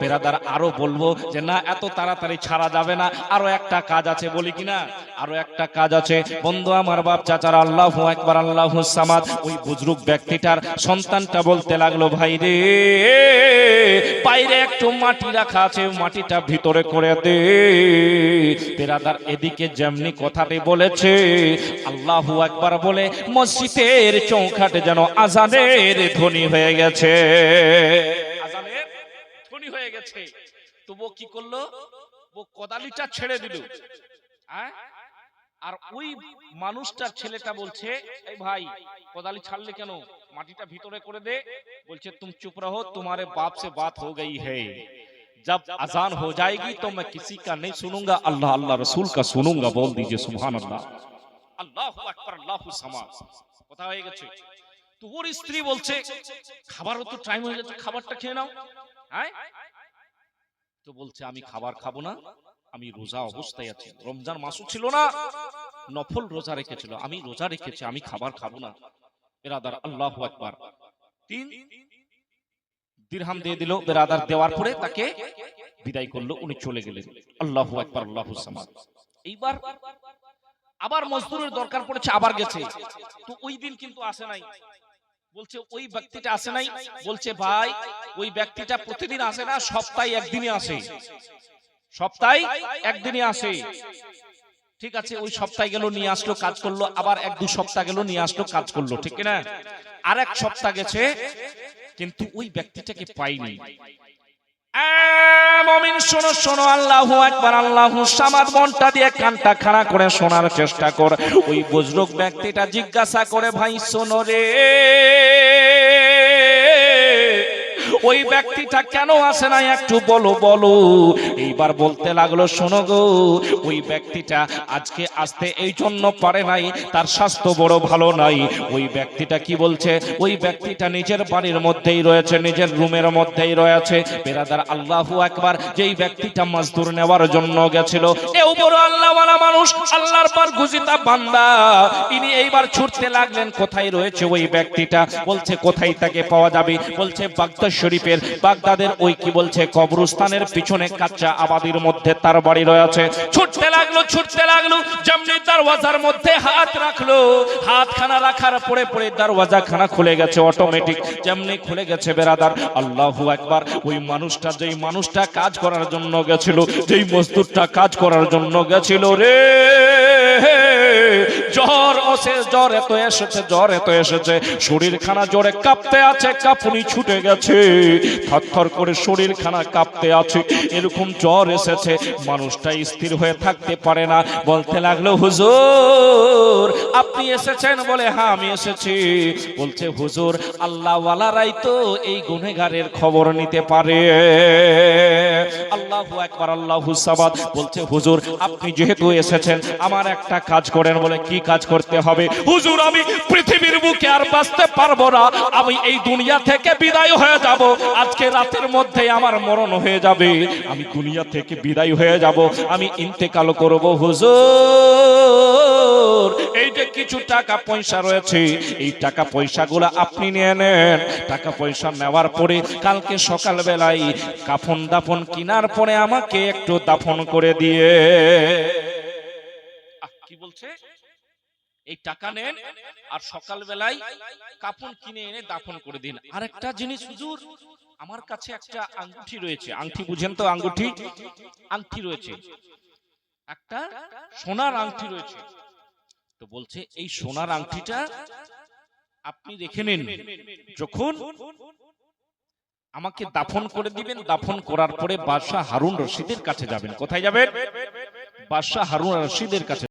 বেরাদার আরো বলবো যে না এত তাড়াতাড়ি ছাড়া যাবে না, আরো একটা কাজ আছে। বলি কিনা? আরো একটা কাজ আছে বন্ধু আমার বাপ চাচারা, আল্লাহু আকবার, আল্লাহু সামাদ। ওই বুজরুক ব্যক্তিটার সন্তানটা বলতে লাগলো, ভাই রে বাইরে একটু মাটি রাখা আছে, মাটিটা ভিতরে করে দে। বেরাদার এদিকে যেমনি কথাটি বলেছে আল্লাহু আকবার বলে মসজিদের চৌকাঠে যেন আজানের ধ্বনি হয়ে গেছে। আজানের ধ্বনি হয়ে গেছে। তো ও কি করলো? ও কোদালিটা ছেড়ে দিল। আর ওই মানুষটার ছেলেটা বলছে, এই ভাই কোদালি ছাড়লে কেন? মাটিটা ভিতরে করে দে। বলছে তুম চুপ रहो, तुम्हारे बाप से बात हो गई है, जब अजान हो जाएगी तो मैं किसी का नहीं सुनूंगा, अल्लाह अल्लाह रसूल का सुनूंगा। बोल दीजिए सुभान अल्लाह। अल्लाहु আকবার, আল্লাহু সামাদ। কথা হয়ে গেছে। তোর স্ত্রী বলছে খাবারও তো টাইম হয়ে গেছে, খাবারটা খেয়ে নাও। হ্যাঁ, তো বলছে আমি খাবার খাবো না, আমি রোজা অবস্থায় আছি। রমজান মাসও ছিল না, নফল রোজা রেখেছিল, আমি রোজা রেখেছি, আমি খাবার খাবো না। বেরাদার আল্লাহু আকবার, 3 দিরহাম দিয়ে দিল বেরাদার। দেওয়ার পরে তাকে বিদায় করলো, উনি চলে গেলেন। আল্লাহু আকবার, আল্লাহু সামাদ। এইবার আবার মজদুরের দরকার পড়েছে, আবার গেছে। তো ওই দিন কিন্তু আসে নাই। বলছে ওই ব্যক্তিটা আসে নাই। বলছে ভাই ওই ব্যক্তিটা প্রতিদিন আসে না, সপ্তাহে একদিনই আসে, সপ্তাহে একদিনই আসে। ঠিক আছে, ওই সপ্তাহে গেল, নিয়ে আসলো, কাজ করলো। আবার 1-2 সপ্তাহ গেল, নিয়ে আসলো, কাজ করলো। ঠিক না? আর 1 সপ্তাহ গেছে, কিন্তু ওই ব্যক্তিটাকে পাইনি। মুমিন শোনো, শোনো, আল্লাহু আকবার, আল্লাহু সামাদ। মনটা দিয়ে কানটা খাড়া করে শোনার চেষ্টা কর। ওই বুজরুক ব্যক্তিটা জিজ্ঞাসা করে, ভাই শোনো রে, ওই ব্যক্তিটা কেন আসে না একটু বলো বলো। এইবার বলতে লাগলো, শোনো গো, ওই ব্যক্তিটা আজকে আসতে এই জন্য পারে নাই, তার স্বাস্থ্য বড় ভালো নাই। ওই ব্যক্তিটা কি বলছে, ওই ব্যক্তিটা নিজের বাড়ির মধ্যেই রয়েছে, নিজের রুমের মধ্যেই রয়েছে। বেরাদার আল্লাহু আকবার, যেই ব্যক্তিটা মজদুর নেওয়ার জন্য গেছিল, এও বড় আল্লাহওয়ালা মানুষ, আল্লাহর পর গুজিতা বান্দা, ইনি এইবার ছুটতে লাগলেন, কোথায় রয়েছে ওই ব্যক্তিটা। বলছে কোথায় তাকে পাওয়া যাবে? বলছে বাগদাদ শরীফের, বাগদাদের ওই কি বলছে কবরস্থানের পিছনে কাঁচা আবাদির মধ্যে তার বাড়ি রয়েছে। ছুটতে লাগলো, ছুটতে লাগলো, যেমনি দরওয়াজার মধ্যে হাত রাখলো, হাতখানা রাখার পরে পরে দরওয়াজাখানা খুলে গেছে অটোমেটিক। যেমনি খুলে গেছে বেরাদার আল্লাহু আকবার, ওই মানুষটা, যেই মানুষটা কাজ করার জন্য গেছিল, যেই মজদুরটা কাজ করার জন্য গেছিল রে, জ্বর আসে, জ্বর এত এসেছে, জ্বর এত এসেছে, শরীরখানা জ্বরে কাঁপতে আছে, কাঁপুনি ছুটে গেছে, থরথর করে শরীরখানা কাঁপতে আছে, এরকম জ্বর এসেছে, মানুষটা স্থির হয়ে থাকতে পারে না। বলতে লাগলো, হুজুর আপনি এসেছেন? বলে হ্যাঁ আমি এসেছি। বলছে হুজুর, আল্লাহওয়ালারাই তো এই গুনেগারের খবর নিতে পারে। আল্লাহু আকবার, আল্লাহু সামাদ। বলছে হুজুর আপনি যেহেতু এসেছেন, আমার একটা কাজ করেন। বলে কি কাজ করতে হবে? হুজুর আমি পৃথিবীর বুকে আর বাঁচতে পারবো না, আমি এই দুনিয়া থেকে বিদায় হয়ে যাব, আজকে রাতের মধ্যে আমার মরণ হয়ে যাবে, আমি দুনিয়া থেকে বিদায় হয়ে যাব, আমি ইন্তেকাল করব। হুজুর এই যে কিছু টাকা পয়সা রয়েছে, এই টাকা পয়সাগুলো আপনি নিয়ে নেন। টাকা পয়সা নেওয়ার পরে কালকে সকাল বেলায় কাফন দাফন কিনার পরে আমাকে একটু দাফন করে দিয়ে। কি বলছে? এই টাকা নেন আর সকাল বেলায় কাফন কিনে এনে দাফন করে দিন। আরেকটা জিনিস হুজুর, আমার কাছে একটা আংটি রয়েছে, আংটি বুঝেন তো, আঙ্গুঠি, আংটি রয়েছে, একটা সোনার আংটি রয়েছে। তো বলছে এই সোনার আংটিটা আপনি রেখে নিন, যখন আমাকে দাফন করে দিবেন, দাফন করার পরে বাদশাহ হারুন রশিদের কাছে যাবেন। কোথায় যাবেন? বাদশাহ হারুন রশিদের কাছে।